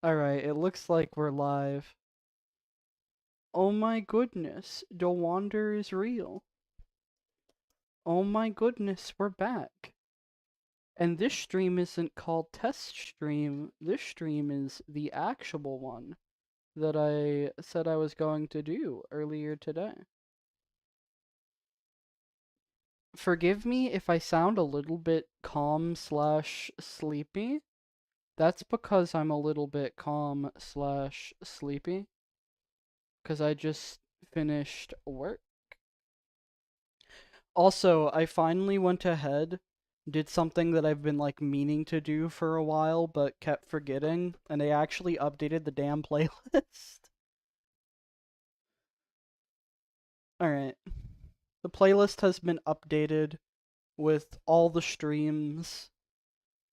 Alright, it looks like we're live. Oh my goodness, the wonder is real. Oh my goodness, we're back. And this stream isn't called test stream, this stream is the actual one that I said I was going to do earlier today. Forgive me if I sound a little bit calm slash sleepy. That's because I'm a little bit calm slash sleepy. Because I just finished work. Also, I finally went ahead, did something that I've been like meaning to do for a while but kept forgetting, and I actually updated the damn playlist. Alright. The playlist has been updated with all the streams,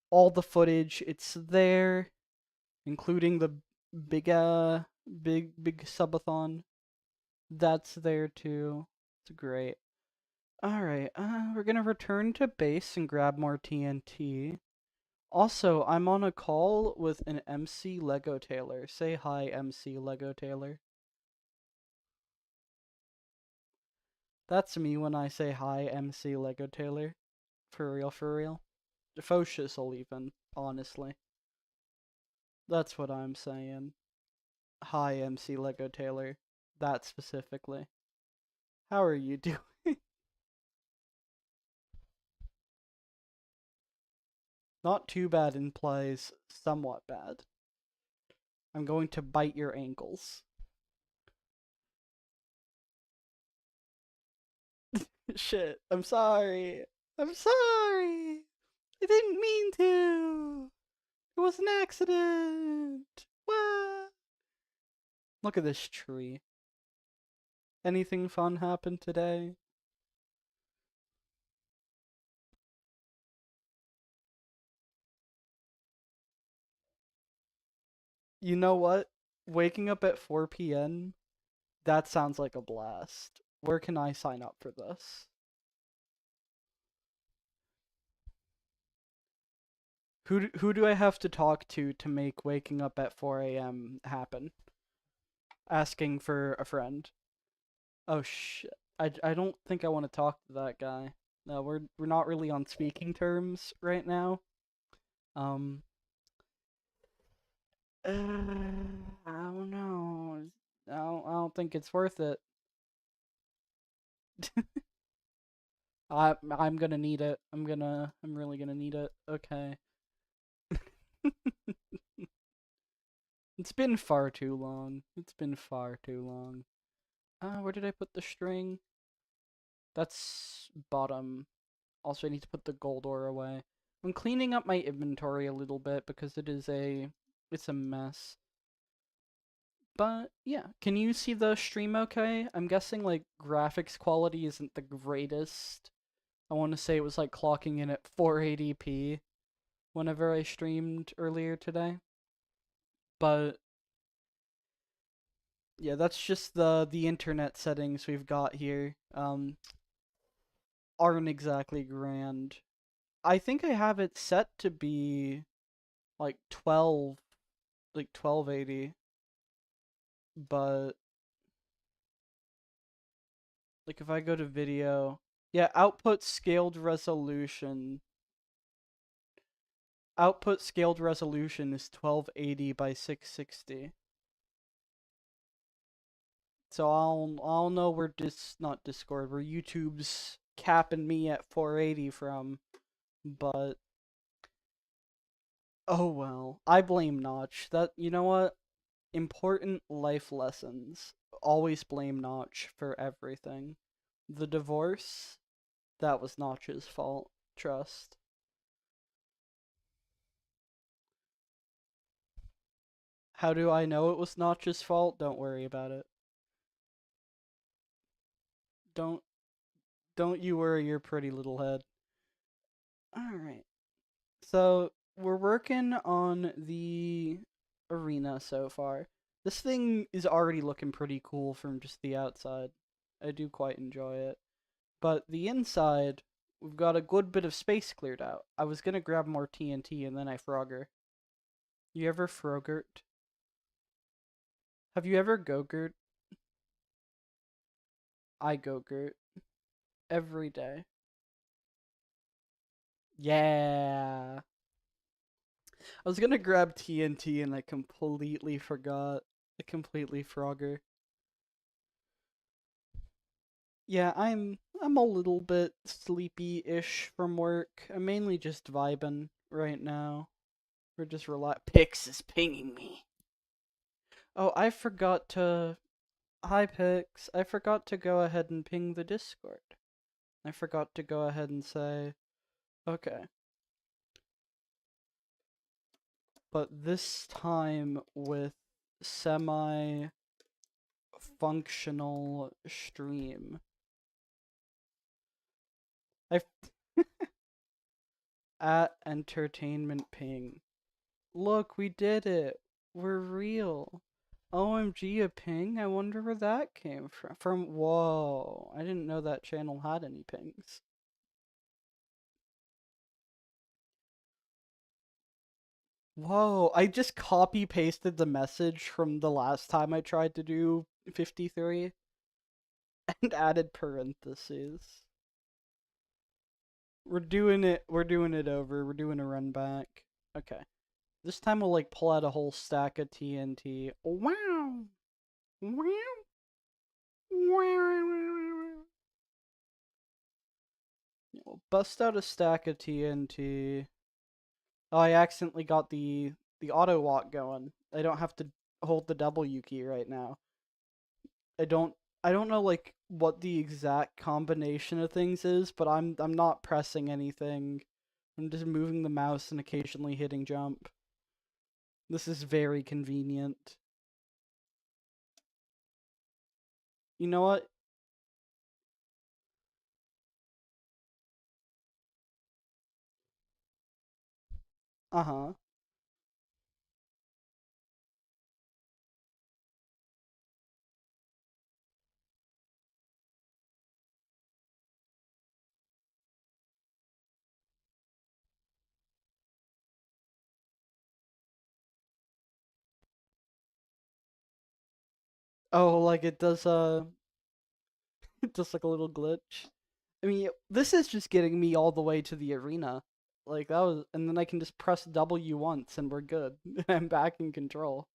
all the footage. It's there, including the big big subathon. That's there too. It's great. Alright, we're gonna return to base and grab more TNT. Also, I'm on a call with an MC Lego Taylor. Say hi, MC Lego Taylor. That's me when I say hi, MC Lego Taylor. For real, for real. Focious even, honestly. That's what I'm saying. Hi, MC Lego Taylor. That specifically. How are you doing? Not too bad implies somewhat bad. I'm going to bite your ankles. Shit, I'm sorry. I'm sorry. I didn't mean to. It was an accident. What? Look at this tree. Anything fun happened today? You know what? Waking up at 4 p.m. That sounds like a blast. Where can I sign up for this? Who do I have to talk to make waking up at 4 a.m. happen? Asking for a friend. Oh shit. I don't think I want to talk to that guy. No, we're not really on speaking terms right now. Um I don't know. I don't think it's worth it. I'm gonna need it. I'm really gonna need it. Okay. It's been far too long. It's been far too long. Where did I put the string? That's bottom. Also, I need to put the gold ore away. I'm cleaning up my inventory a little bit because it's a mess. But yeah, can you see the stream okay? I'm guessing like graphics quality isn't the greatest. I want to say it was like clocking in at 480p whenever I streamed earlier today. But yeah, that's just the internet settings we've got here. Aren't exactly grand. I think I have it set to be like 1280, but like if I go to video, yeah, output scaled resolution. Output scaled resolution is 1280 by 660. So I'll know where not Discord, where YouTube's capping me at 480 from, but oh well. I blame Notch. That you know what? Important life lessons. Always blame Notch for everything. The divorce, that was Notch's fault. Trust. How do I know it was Notch's fault? Don't worry about it. Don't don't you worry your pretty little head. Alright. So we're working on the arena so far. This thing is already looking pretty cool from just the outside. I do quite enjoy it. But the inside, we've got a good bit of space cleared out. I was gonna grab more TNT and then I frogger. You ever frogert? Have you ever Go-Gurt? I Go-Gurt every day. Yeah. I was gonna grab TNT and I completely forgot. I completely frogger. Yeah, I'm a little bit sleepy-ish from work. I'm mainly just vibing right now. We're just Pix is pinging me. Oh, I forgot to. Hi, Pix. I forgot to go ahead and ping the Discord. I forgot to go ahead and say, okay. But this time with semi functional stream. I at entertainment ping. Look, we did it. We're real. OMG, a ping? I wonder where that came from. Whoa. I didn't know that channel had any pings. Whoa, I just copy pasted the message from the last time I tried to do 53 and added parentheses. We're doing it over. We're doing a run back. Okay. This time we'll like pull out a whole stack of TNT. Wow. Wow. Wow. We'll bust out a stack of TNT. Oh, I accidentally got the auto walk going. I don't have to hold the W key right now. I don't I don't know like what the exact combination of things is, but I'm not pressing anything. I'm just moving the mouse and occasionally hitting jump. This is very convenient. You know what? Uh-huh. Oh, like it does it does like a little glitch. I mean, this is just getting me all the way to the arena. Like that was and then I can just press W once and we're good. I'm back in control.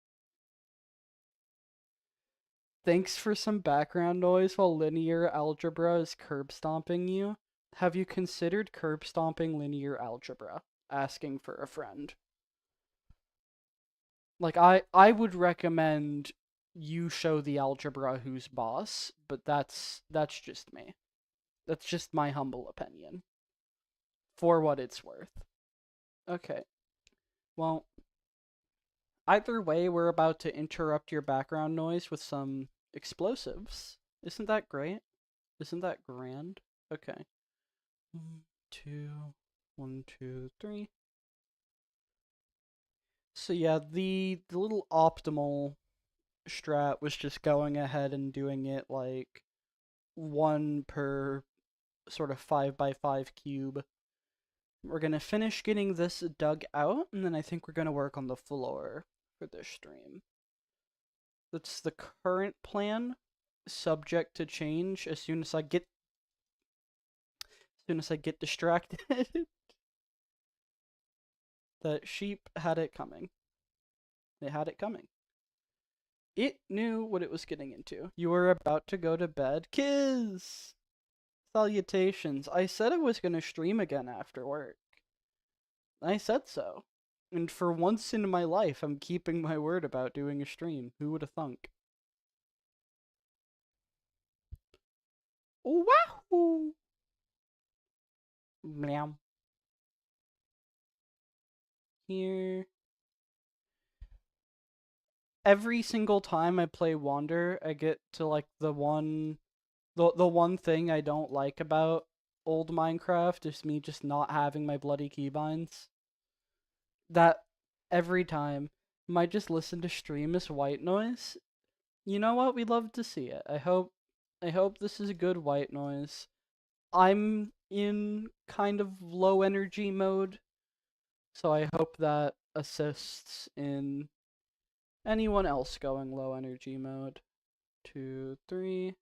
Thanks for some background noise while linear algebra is curb stomping you. Have you considered curb stomping linear algebra? Asking for a friend. Like I would recommend you show the algebra who's boss, but that's just me. That's just my humble opinion. For what it's worth. Okay. Well, either way, we're about to interrupt your background noise with some explosives. Isn't that great? Isn't that grand? Okay. One, two, 1, 2, 3. So yeah, the little optimal strat was just going ahead and doing it like one per sort of 5x5 cube. We're gonna finish getting this dug out, and then I think we're gonna work on the floor for this stream. That's the current plan, subject to change as soon as I get distracted. The sheep had it coming. They had it coming. It knew what it was getting into. You were about to go to bed. Kiss! Salutations. I said I was gonna stream again after work. I said so. And for once in my life, I'm keeping my word about doing a stream. Who would have thunk? Wahoo! Meow. Here. Every single time I play Wander, I get to like the one thing I don't like about old Minecraft is me just not having my bloody keybinds. That every time might just listen to stream as white noise. You know what? We'd love to see it. I hope this is a good white noise. I'm in kind of low energy mode, so I hope that assists in Anyone else going low energy mode? 2, 3.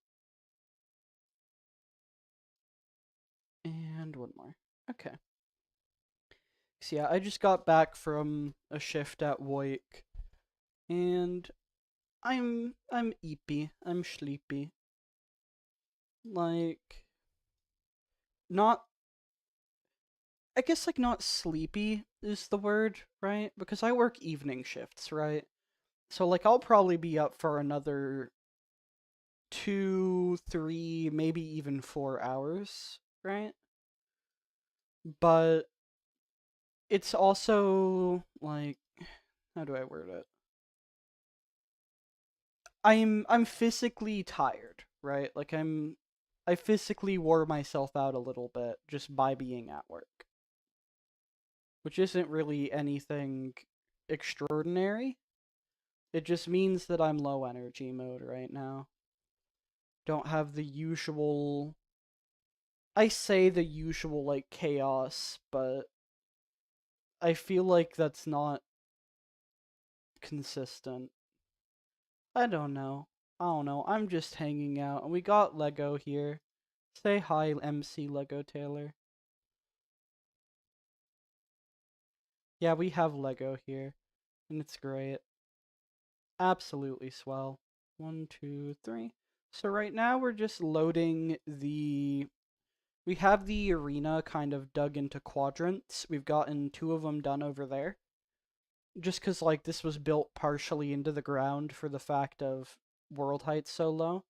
And one more. Okay. So yeah, I just got back from a shift at work, and I'm eepy. I'm sleepy. Like, not. I guess like not sleepy is the word, right? Because I work evening shifts, right? So like I'll probably be up for another 2, 3, maybe even 4 hours, right? But it's also like, how do I word it? I'm physically tired, right? Like I physically wore myself out a little bit just by being at work, which isn't really anything extraordinary. It just means that I'm low energy mode right now. Don't have the usual, I say the usual like chaos, but I feel like that's not consistent. I don't know. I don't know. I'm just hanging out, and we got Lego here. Say hi, MC Lego Taylor. Yeah, we have Lego here, and it's great. Absolutely swell. 1, 2, 3. So right now we're just loading the. We have the arena kind of dug into quadrants. We've gotten 2 of them done over there. Just because, like, this was built partially into the ground for the fact of world height's so low.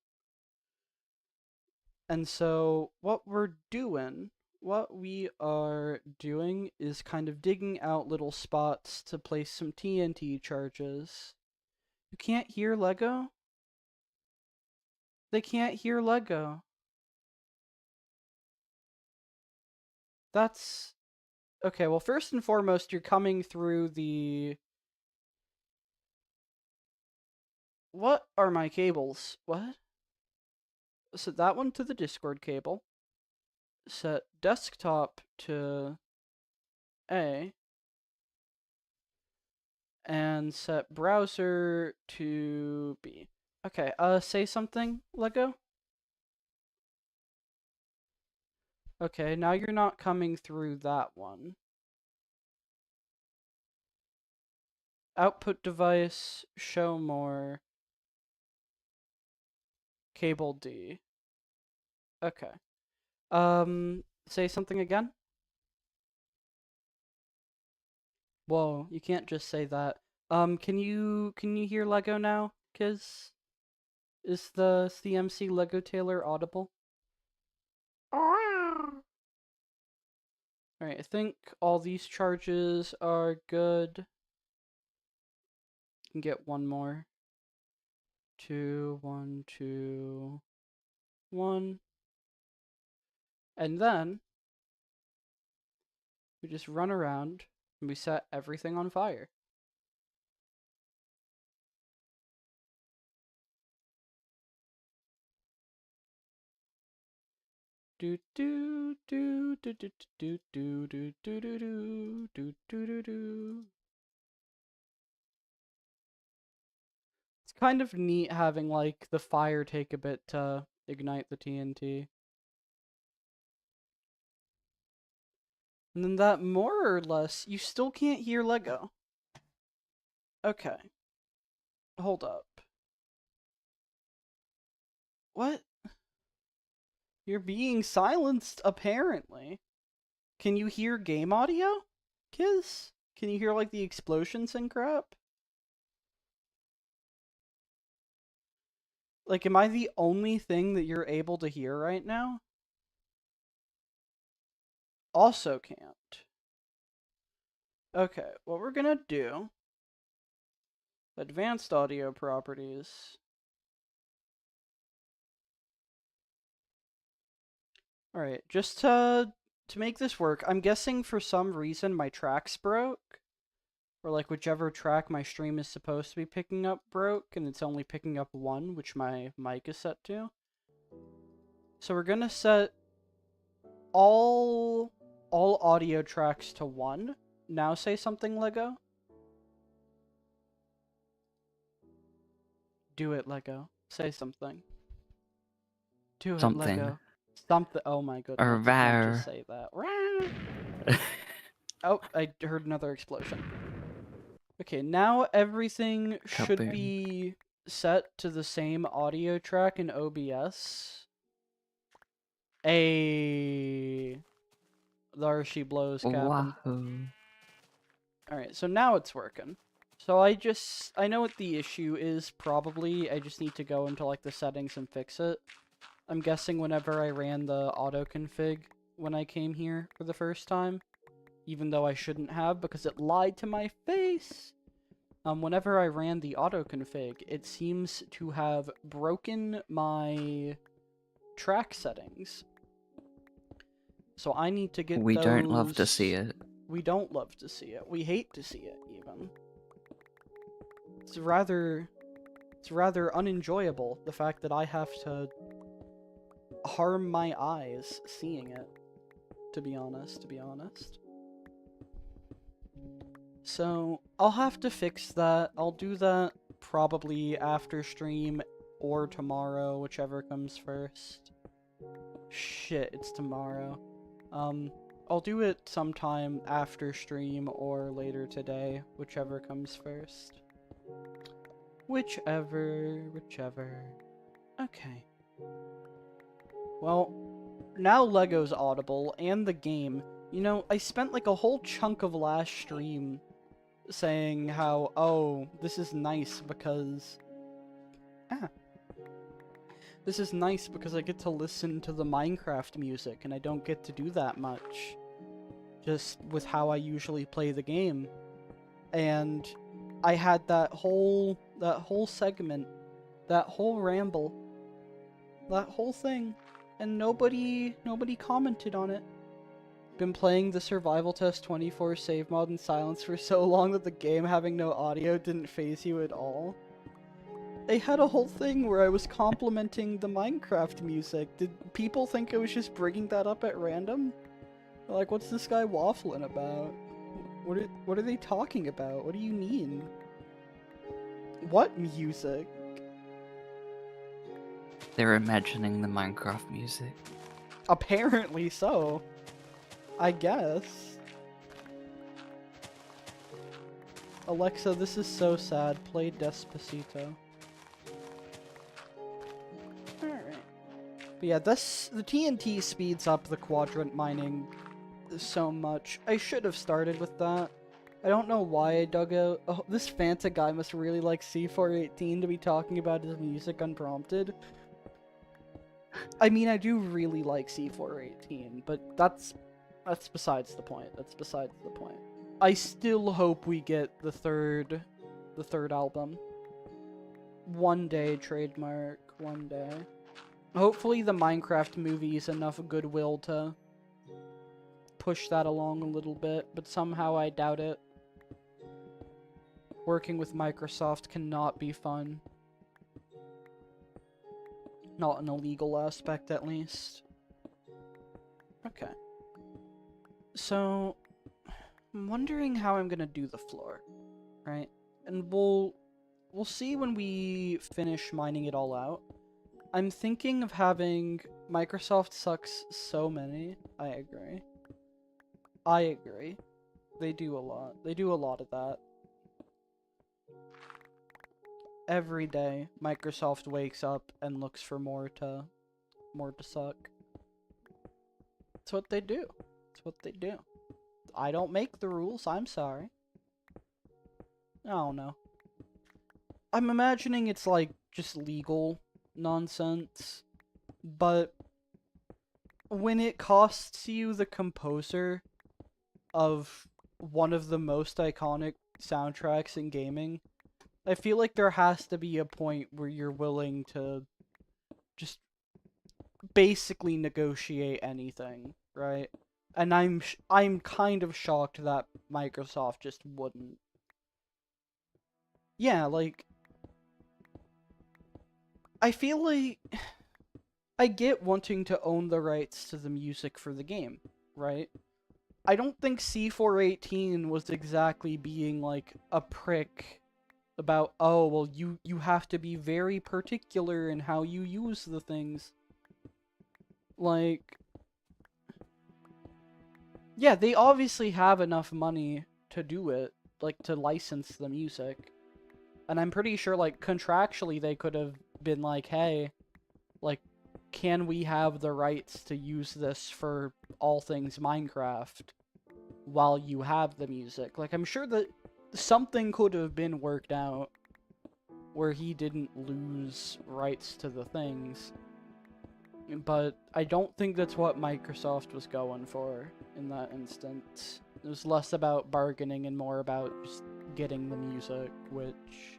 And so what we are doing is kind of digging out little spots to place some TNT charges. You can't hear Lego? They can't hear Lego. That's... Okay, well, first and foremost, you're coming through the... What are my cables? What? Set that one to the Discord cable. Set desktop to A. And set browser to B. Okay, say something, Lego? Okay, now you're not coming through that one. Output device, show more, cable D. Okay. Say something again? Whoa, you can't just say that. Can you hear Lego now? Cause is the CMC Lego Taylor audible? Alright, I think all these charges are good. Can get one more. 2, 1, 2, 1. And then we just run around and we set everything on fire. Do do do do do do do do do do do do do do do. It's kind of neat having like the fire take a bit to ignite the TNT. And then that more or less, you still can't hear Lego. Okay. Hold up. What? You're being silenced, apparently. Can you hear game audio? Kiz? Can you hear like the explosions and crap? Like, am I the only thing that you're able to hear right now? Also can't. Okay, what we're gonna do... Advanced audio properties. Alright, just to make this work, I'm guessing for some reason my tracks broke. Or like whichever track my stream is supposed to be picking up broke, and it's only picking up one, which my mic is set to. So we're gonna set all audio tracks to 1. Now say something, Lego. Do it, Lego. Say something. Do it, Something. Lego. Something. Oh my Or goodness, you can't just var. say that. Oh, I heard another explosion. Okay, now everything should Kaboom. be set to the same audio track in OBS. There she blows, Captain. Wahoo. Alright, so now it's working. So I know what the issue is, probably. I just need to go into, like, the settings and fix it. I'm guessing whenever I ran the auto config when I came here for the first time, even though I shouldn't have because it lied to my face. Whenever I ran the auto config, it seems to have broken my track settings. So I need to get We those. don't love to see it. We don't love to see it. We hate to see it, even. It's rather unenjoyable, the fact that I have to harm my eyes seeing it, to be honest. So, I'll have to fix that. I'll do that probably after stream or tomorrow, whichever comes first. Shit, it's tomorrow. I'll do it sometime after stream or later today, whichever comes first. Whichever. Okay. Well, now Lego's audible, and the game. You know, I spent like a whole chunk of last stream saying how, oh, this is nice because... This is nice because I get to listen to the Minecraft music, and I don't get to do that much. Just with how I usually play the game. And I had that whole segment, that whole ramble, that whole thing, and nobody commented on it. Been playing the survival test 24 save mod in silence for so long that the game having no audio didn't faze you at all. They had a whole thing where I was complimenting the Minecraft music. Did people think I was just bringing that up at random? Like, what's this guy waffling about? What are they talking about? What do you mean? What music? They're imagining the Minecraft music. Apparently so. I guess. Alexa, this is so sad. Play Despacito. Alright. But yeah, the TNT speeds up the quadrant mining so much. I should have started with that. I don't know why I dug out... Oh, this Fanta guy must really like C418 to be talking about his music unprompted. I mean, I do really like C418, but that's besides the point. I still hope we get the third album. One day, trademark. One day. Hopefully the Minecraft movie is enough goodwill to push that along a little bit, but somehow I doubt it. Working with Microsoft cannot be fun. Not in a legal aspect, at least. Okay. So, I'm wondering how I'm gonna do the floor, right? And we'll see when we finish mining it all out. I'm thinking of having... Microsoft sucks so many. I agree. They do a lot. They do a lot of that. Every day, Microsoft wakes up and looks for more to suck. That's what they do. I don't make the rules, I'm sorry. I don't know. I'm imagining it's like just legal nonsense, but when it costs you the composer of one of the most iconic soundtracks in gaming, I feel like there has to be a point where you're willing to just basically negotiate anything, right? And I'm kind of shocked that Microsoft just wouldn't. Yeah, like, I feel like I get wanting to own the rights to the music for the game, right? I don't think C418 was exactly being like a prick about, oh, well, you have to be very particular in how you use the things. Like, yeah, they obviously have enough money to do it, like, to license the music. And I'm pretty sure, like, contractually they could have been like, hey, like, can we have the rights to use this for all things Minecraft while you have the music? Like, I'm sure that something could have been worked out where he didn't lose rights to the things. But I don't think that's what Microsoft was going for in that instance. It was less about bargaining and more about just getting the music, which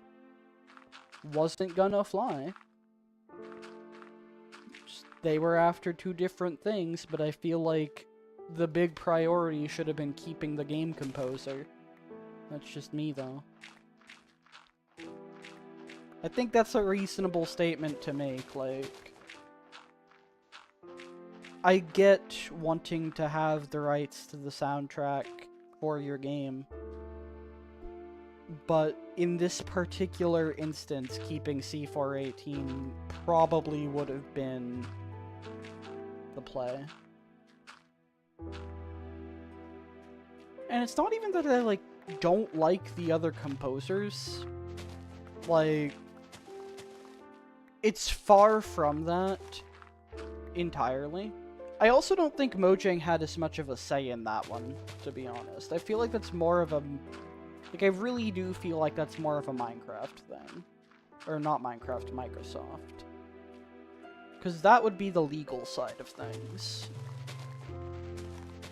wasn't gonna fly. Just, they were after two different things, but I feel like the big priority should have been keeping the game composer. That's just me, though. I think that's a reasonable statement to make, like... I get wanting to have the rights to the soundtrack for your game, but in this particular instance, keeping C418 probably would have been the play. And it's not even that I, like, don't like the other composers. Like, it's far from that entirely. I also don't think Mojang had as much of a say in that one, to be honest. I feel like that's more of a... Like, I really do feel like that's more of a Minecraft thing. Or not Minecraft, Microsoft. Because that would be the legal side of things.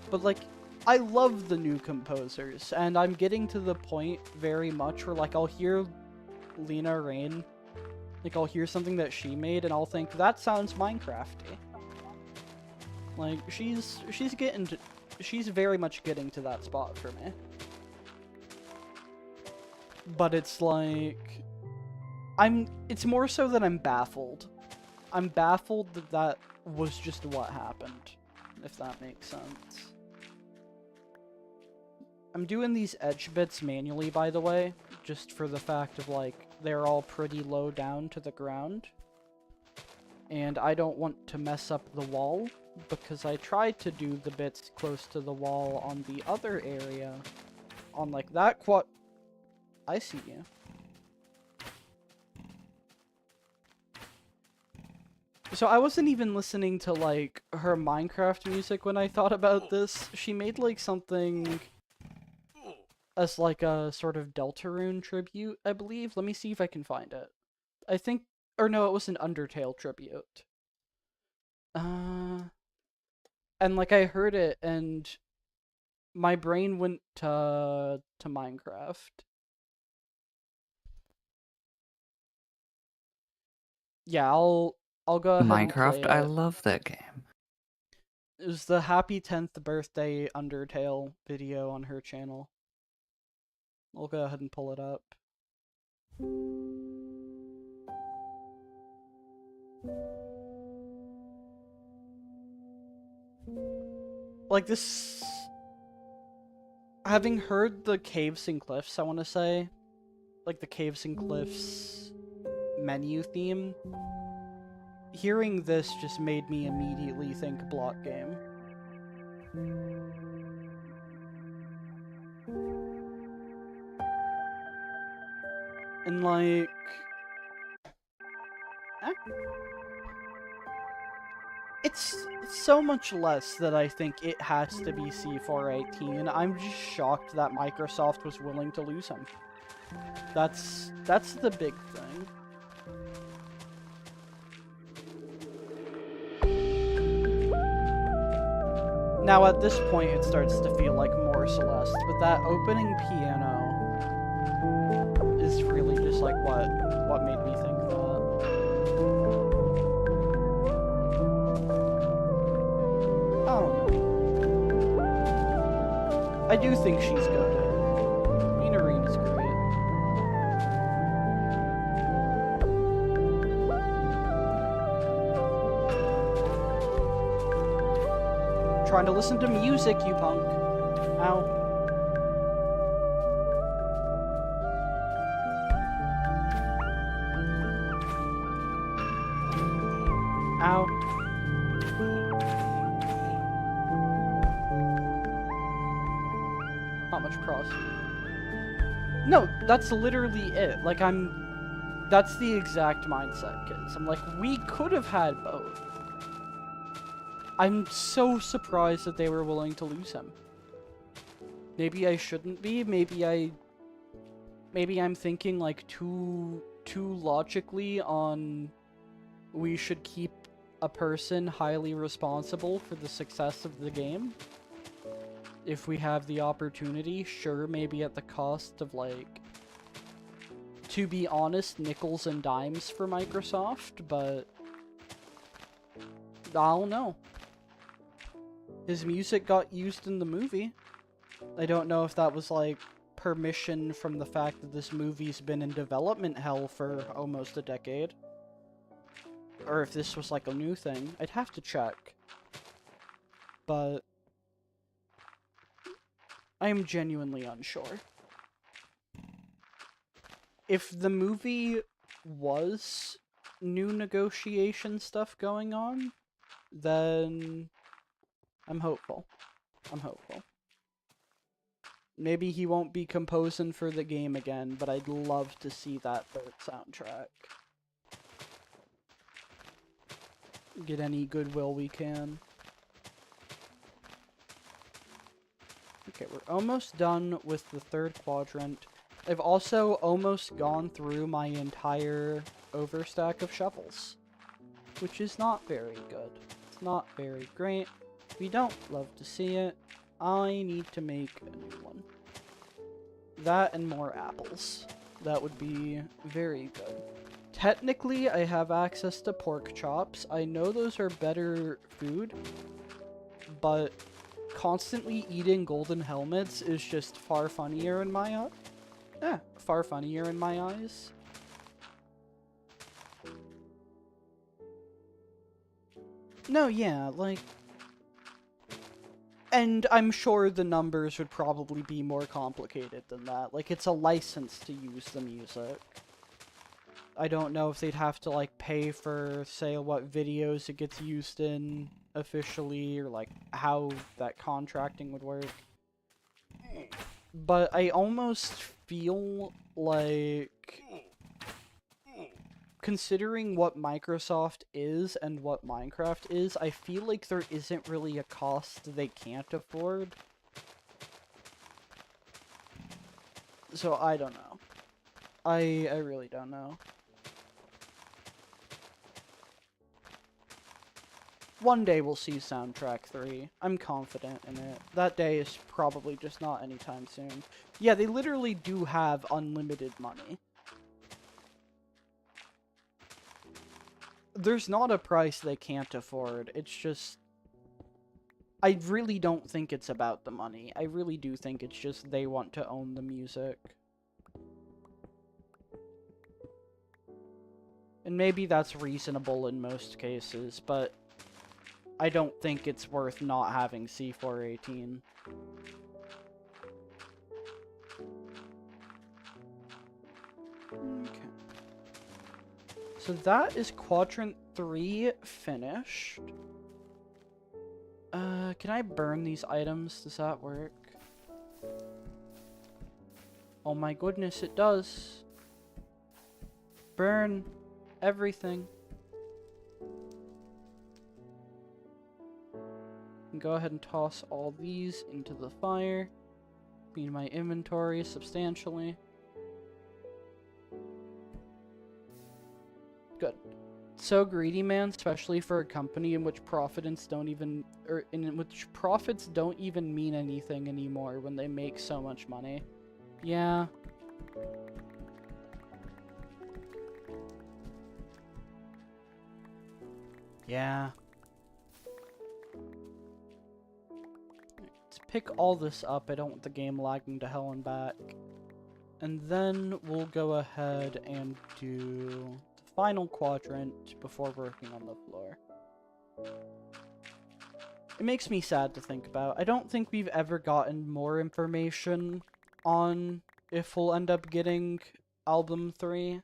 But, like, I love the new composers, and I'm getting to the point very much where, like, I'll hear Lena Rain, like, I'll hear something that she made, and I'll think, that sounds Minecrafty. Like, she's very much getting to that spot for me. But it's like, it's more so that I'm baffled. I'm baffled that that was just what happened, if that makes sense. I'm doing these edge bits manually, by the way, just for the fact of, like, they're all pretty low down to the ground. And I don't want to mess up the wall, because I tried to do the bits close to the wall on the other area, on, like, that I see you. So I wasn't even listening to, like, her Minecraft music when I thought about this. She made, like, something as, like, a sort of Deltarune tribute, I believe. Let me see if I can find it. I think... Or no, it was an Undertale tribute. And, like, I heard it, and my brain went to Minecraft. Yeah, I'll go ahead and play Minecraft, I it. love that game. It was the Happy 10th Birthday Undertale video on her channel. I'll go ahead and pull it up. Like, this... Having heard the Caves and Cliffs, I want to say, like, the Caves and Cliffs menu theme, hearing this just made me immediately think block game. And, like... It's so much less that I think it has to be C418. I'm just shocked that Microsoft was willing to lose him. That's the big thing. Now at this point it starts to feel like more Celeste, but that opening piano is really just like what made me think that. I do think she's good. Lena Rain is great. Trying to listen to music, you punk. Ow. Ow. Not much cross. No, that's literally it. Like, that's the exact mindset, kids. I'm like, we could have had both. I'm so surprised that they were willing to lose him. Maybe I shouldn't be. Maybe I'm thinking like too logically on we should keep a person highly responsible for the success of the game. If we have the opportunity, sure, maybe at the cost of, like, to be honest, nickels and dimes for Microsoft, but I don't know. His music got used in the movie. I don't know if that was, like, permission from the fact that this movie's been in development hell for almost a decade. Or if this was, like, a new thing. I'd have to check. But I am genuinely unsure. If the movie was new negotiation stuff going on, then I'm hopeful. I'm hopeful. Maybe he won't be composing for the game again, but I'd love to see that third soundtrack. Get any goodwill we can. Okay, we're almost done with the third quadrant. I've also almost gone through my entire overstack of shovels, which is not very good. It's not very great. We don't love to see it. I need to make a new one. That and more apples. That would be very good. Technically, I have access to pork chops. I know those are better food, but constantly eating golden helmets is just far funnier in my eyes. Far funnier in my eyes. No, yeah, like... And I'm sure the numbers would probably be more complicated than that. Like, it's a license to use the music. I don't know if they'd have to, like, pay for, say, what videos it gets used in officially, or, like, how that contracting would work. But I almost feel like, considering what Microsoft is and what Minecraft is, I feel like there isn't really a cost they can't afford. So I don't know. I really don't know. One day we'll see Soundtrack 3. I'm confident in it. That day is probably just not anytime soon. Yeah, they literally do have unlimited money. There's not a price they can't afford. It's just... I really don't think it's about the money. I really do think it's just they want to own the music. And maybe that's reasonable in most cases, but I don't think it's worth not having C418. Okay. So that is quadrant 3 finished. Can I burn these items? Does that work? Oh my goodness, it does. Burn everything. And go ahead and toss all these into the fire. Clean my inventory substantially. Good. So greedy, man, especially for a company in which profits don't even mean anything anymore when they make so much money. Yeah. Yeah. Let's pick all this up. I don't want the game lagging to hell and back. And then we'll go ahead and do the final quadrant before working on the floor. It makes me sad to think about. I don't think we've ever gotten more information on if we'll end up getting Album 3.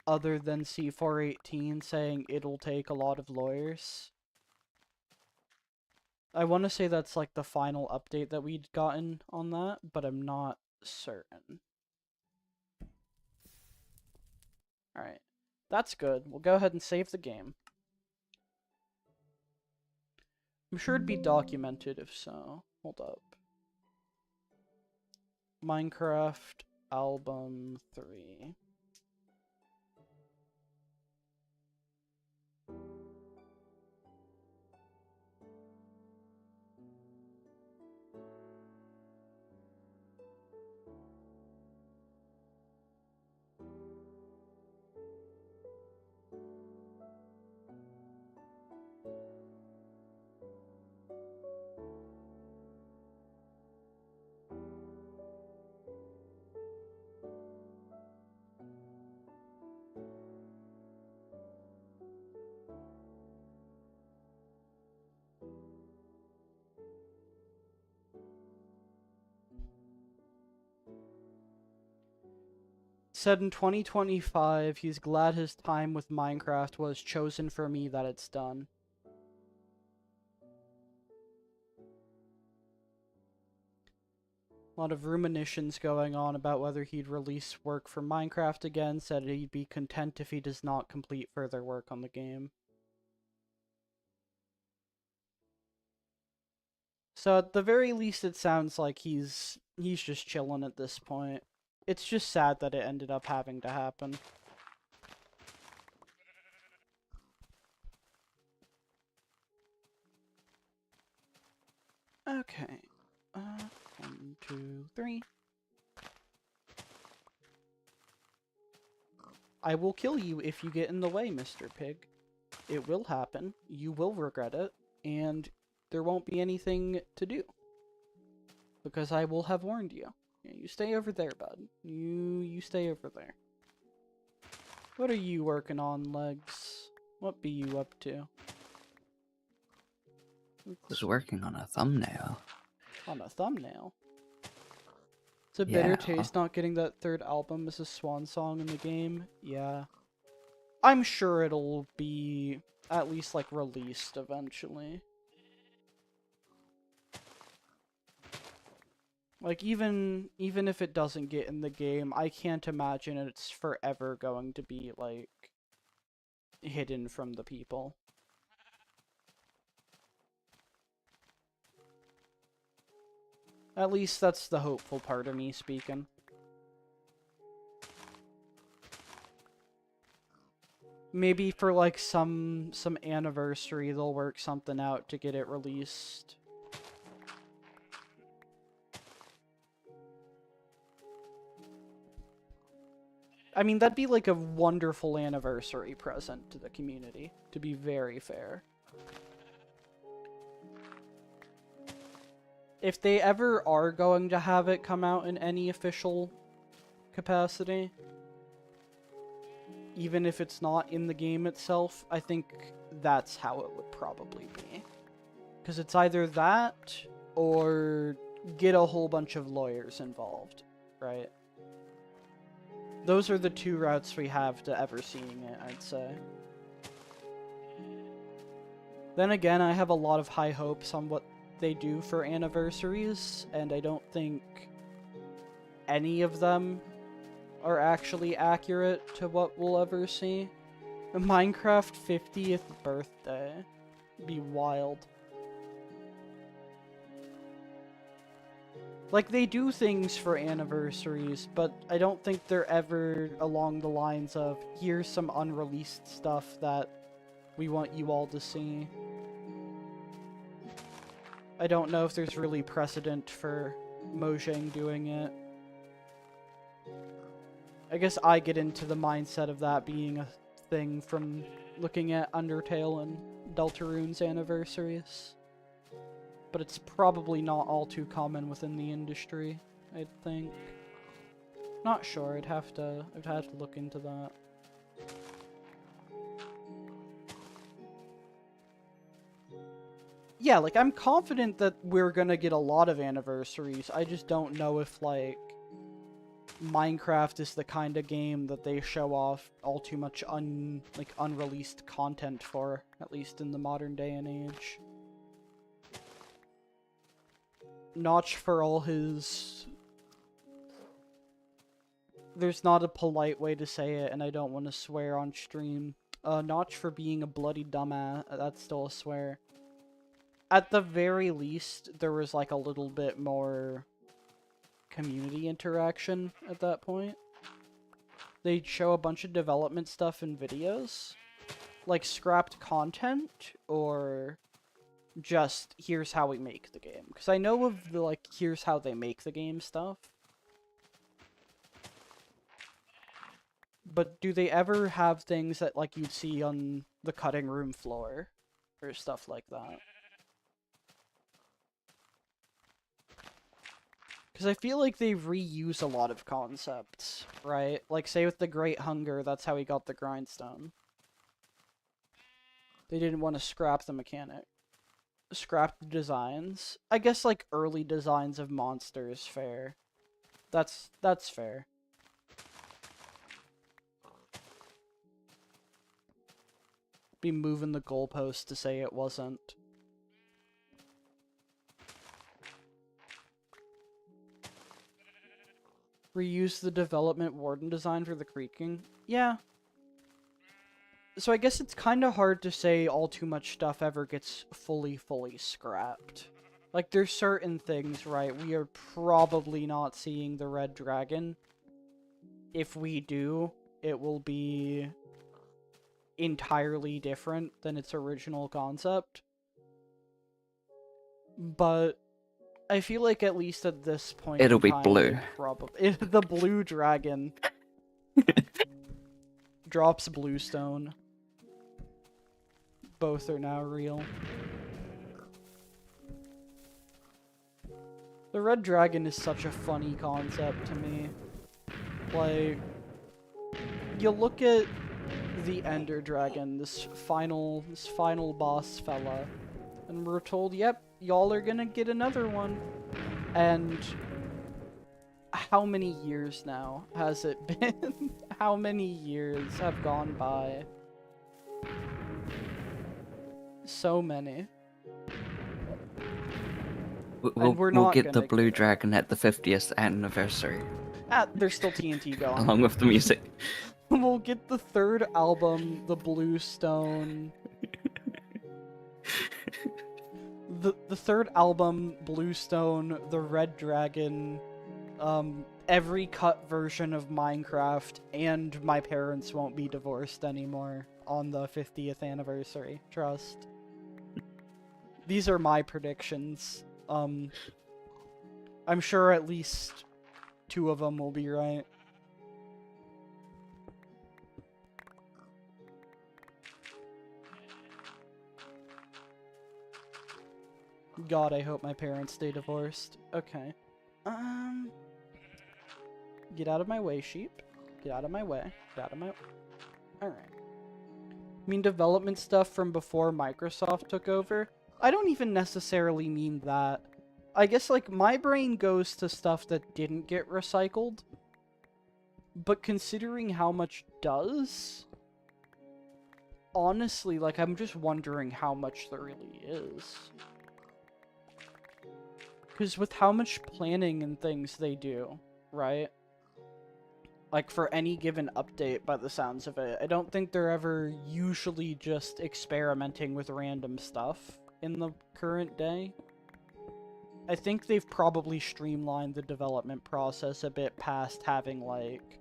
other than C418 saying it'll take a lot of lawyers. I want to say that's like the final update that we'd gotten on that, but I'm not certain. Alright. That's good. We'll go ahead and save the game. I'm sure it'd be documented if so. Hold up. Minecraft Album 3. Said in 2025, he's glad his time with Minecraft was chosen for me that it's done. A lot of ruminations going on about whether he'd release work for Minecraft again, said he'd be content if he does not complete further work on the game. So at the very least it sounds like he's just chilling at this point. It's just sad that it ended up having to happen. Okay. 1, 2, 3. I will kill you if you get in the way, Mr. Pig. It will happen. You will regret it. And there won't be anything to do. Because I will have warned you. Yeah, you stay over there, bud. You stay over there. What are you working on, Legs? What be you up to? Was working on a thumbnail. On a thumbnail? It's a Yeah. bitter taste not getting that third album as a swan song in the game. Yeah. I'm sure it'll be at least, like, released eventually. Like, even if it doesn't get in the game, I can't imagine it's forever going to be, like, hidden from the people. At least that's the hopeful part of me speaking. Maybe for, like, some anniversary, they'll work something out to get it released. I mean, that'd be like a wonderful anniversary present to the community, to be very fair. If they ever are going to have it come out in any official capacity, even if it's not in the game itself, I think that's how it would probably be. Because it's either that, or get a whole bunch of lawyers involved, right? Those are the two routes we have to ever seeing it, I'd say. Then again, I have a lot of high hopes on what they do for anniversaries, and I don't think any of them are actually accurate to what we'll ever see. A Minecraft 50th birthday. Be wild. Like, they do things for anniversaries, but I don't think they're ever along the lines of, here's some unreleased stuff that we want you all to see. I don't know if there's really precedent for Mojang doing it. I guess I get into the mindset of that being a thing from looking at Undertale and Deltarune's anniversaries. But it's probably not all too common within the industry, I'd think. Not sure, I'd have to look into that. Yeah, like, I'm confident that we're gonna get a lot of anniversaries. I just don't know if, like, Minecraft is the kind of game that they show off all too much unreleased content for, at least in the modern day and age. Notch, for all his... There's not a polite way to say it, and I don't want to swear on stream. Notch, for being a bloody dumbass, that's still a swear. At the very least, there was like a little bit more community interaction at that point. They'd show a bunch of development stuff in videos, like scrapped content, or just here's how we make the game. Because I know of the like here's how they make the game stuff, but do they ever have things that like you'd see on the cutting room floor or stuff like that? Because I feel like they reuse a lot of concepts, right? Like, say with the Great Hunger, that's how he got the grindstone. They didn't want to scrap the mechanic. Scrap the designs. I guess, like, early designs of monsters, fair. That's fair. Be moving the goalpost to say it wasn't. Reuse the development warden design for the creaking. Yeah. So I guess it's kind of hard to say all too much stuff ever gets fully scrapped. Like, there's certain things, right? We are probably not seeing the red dragon. If we do, it will be entirely different than its original concept. But I feel like at least at this point It'll be blue. Probably the blue dragon drops bluestone. Both are now real. The red dragon is such a funny concept to me. Like, you look at the Ender Dragon, this final boss fella, and we're told, yep, y'all are gonna get another one. And how many years now has it been? How many years have gone by? So many. We'll get the blue dragon at the 50th anniversary. There's still TNT going. Along with the music. We'll get the third album, the Bluestone. The third album, Bluestone, the Red Dragon, every cut version of Minecraft, and my parents won't be divorced anymore on the 50th anniversary. Trust. These are my predictions. I'm sure at least 2 of them will be right. God, I hope my parents stay divorced. Okay. Get out of my way, sheep. Get out of my way. Get out of my... Alright. I mean development stuff from before Microsoft took over? I don't even necessarily mean that. I guess, like, my brain goes to stuff that didn't get recycled. But considering how much does... Honestly, like, I'm just wondering how much there really is. Because with how much planning and things they do, right? Like, for any given update, by the sounds of it, I don't think they're ever usually just experimenting with random stuff in the current day. I think they've probably streamlined the development process a bit past having, like,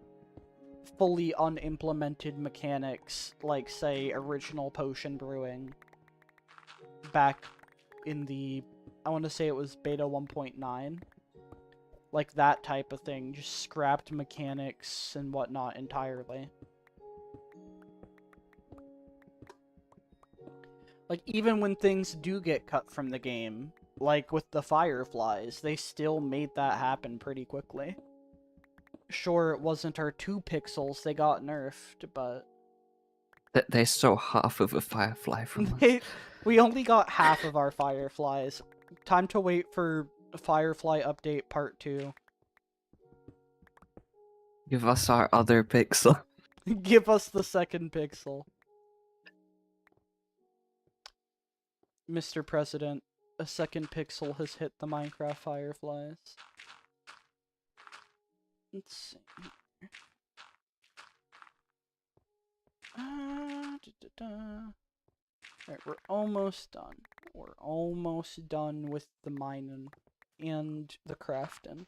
fully unimplemented mechanics, like, say, original potion brewing back in the... I want to say it was beta 1.9. Like that type of thing. Just scrapped mechanics and whatnot entirely. Like, even when things do get cut from the game, like with the fireflies, they still made that happen pretty quickly. Sure, it wasn't our 2 pixels they got nerfed, but... They stole half of a firefly from us. We only got half of our fireflies. Time to wait for Firefly Update Part 2. Give us our other pixel. Give us the second pixel. Mr. President, a second pixel has hit the Minecraft Fireflies. Let's see. Alright, we're almost done. We're almost done with the mining and the crafting.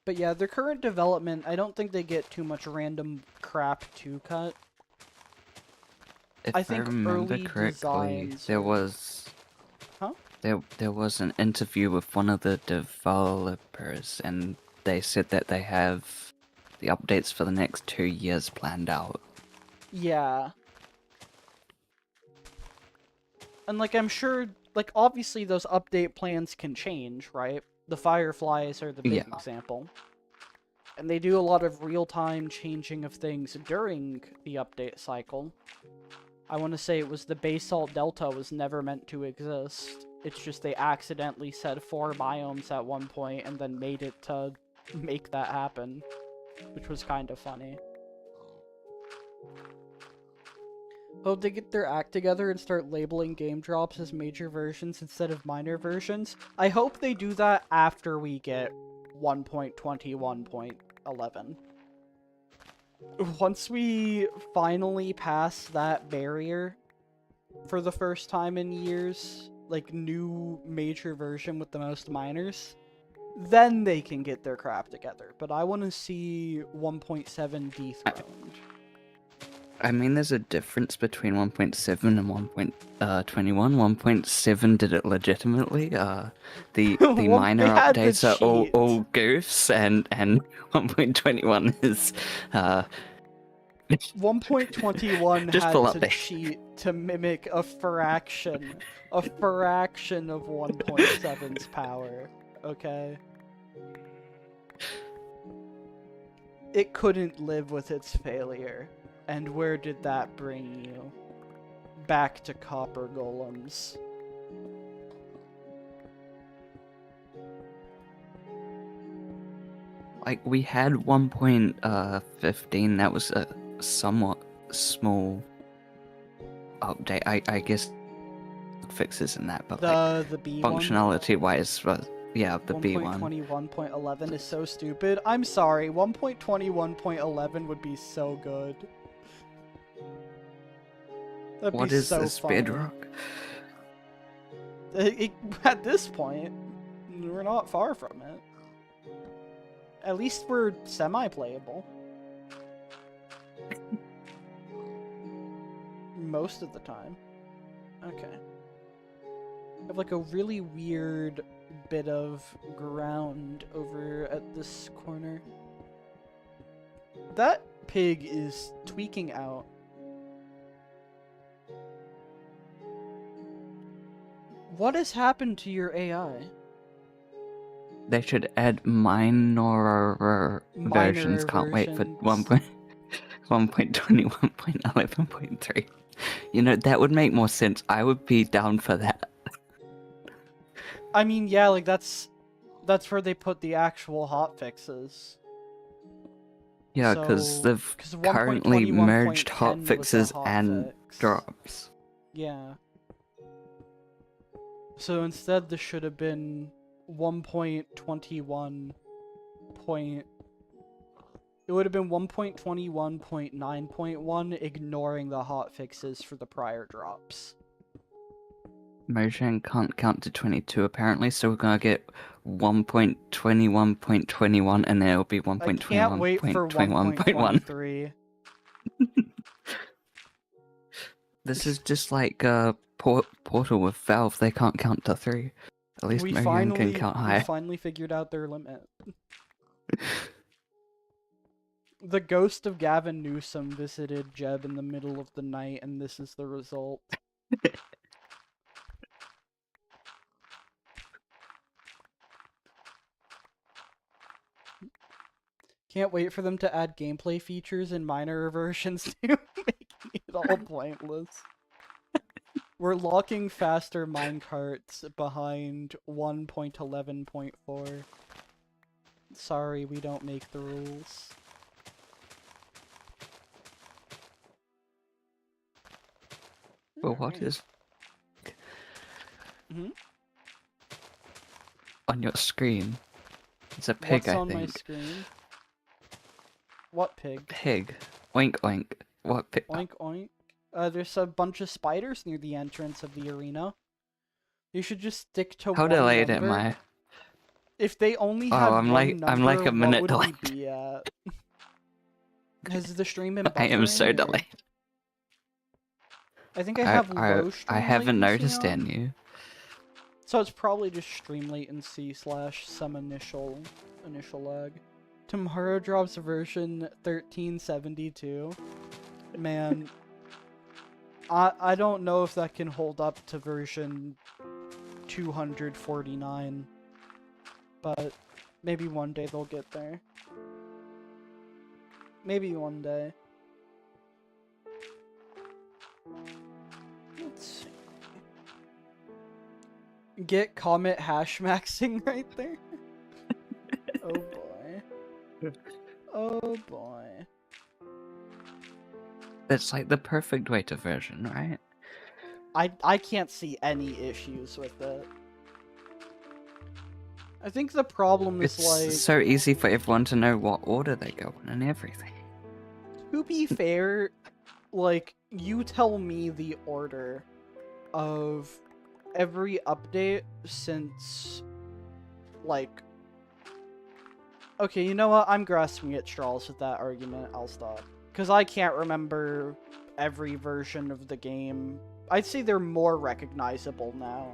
But yeah, their current development, I don't think they get too much random crap to cut. If I think remember early correctly, designs there are... was... Huh? There was an interview with one of the developers, and they said that they have the updates for the next 2 years planned out. Yeah. And, like, I'm sure, like, obviously those update plans can change, right? The Fireflies are the big example. And they do a lot of real-time changing of things during the update cycle. I want to say it was the Basalt Delta was never meant to exist. It's just they accidentally said 4 biomes at one point and then made it to make that happen. Which was kind of funny. Hope they get their act together and start labeling game drops as major versions instead of minor versions. I hope they do that after we get 1.21.11. Once we finally pass that barrier for the first time in years, like new major version with the most minors, then they can get their crap together. But I want to see 1.7 dethroned. I mean, there's a difference between 1.7 and 1.21. 1.7 did it legitimately. The minor updates are all goofs, and 1.21 is 1.21 just had to cheat to mimic a fraction of 1.7's power. Okay. It couldn't live with its failure. And where did that bring you? Back to copper golems. Like, we had 1.15, that was a somewhat small update. I guess fixes in that, but the B functionality-wise, yeah, the B1. 1.21.11 is so stupid. I'm sorry, 1.21.11 would be so good. What is this bedrock? At this point, we're not far from it. At least we're semi-playable. Most of the time. Okay. I have like a really weird bit of ground over at this corner. That pig is tweaking out. What has happened to your AI? They should add minor versions. Can't wait for 1.21.11.3. You know, that would make more sense. I would be down for that. I mean, yeah, like that's where they put the actual hotfixes. Yeah, because they've currently merged hotfixes and drops. Yeah. So instead, this should have been 1.21. It would have been 1.21.9.1, ignoring the hotfixes for the prior drops. Mojang can't count to 22 apparently, so we're gonna get 1.21.21 and then it'll be 1.21.21.1. I can't wait for 1.23. This is just like Portal with Valve. They can't count to 3. At least Mojang can count higher. We finally figured out their limit. The ghost of Gavin Newsom visited Jeb in the middle of the night, and this is the result. Can't wait for them to add gameplay features in minor versions to making it all pointless. We're locking faster minecarts behind 1.11.4. Sorry, we don't make the rules. But what is Hmm? on your screen? It's a pig, What's I on my think. screen? What pig? Pig. Oink oink. What pig? Oink oink. There's a bunch of spiders near the entrance of the arena. You should just stick to How one delayed am number. I? If they only Oh, had I'm one like number, a what minute would we delayed. be at? Has the stream been I am buffering, so or? delayed. I think I have low I stream haven't latency noticed on. any. So it's probably just stream latency slash some initial lag. Tomorrow drops version 1372. Man, I don't know if that can hold up to version 249, but maybe one day they'll get there. Maybe one day. Let's see. Get comment hash maxing right there. Oh boy. Oh boy. That's like the perfect way to version, right? I can't see any issues with it. I think the problem is, It's like, so easy for everyone to know what order they go in and everything. to be fair, like, you tell me the order of every update since, like... Okay, you know what? I'm grasping at straws with that argument. I'll stop. Because I can't remember every version of the game. I'd say they're more recognizable now.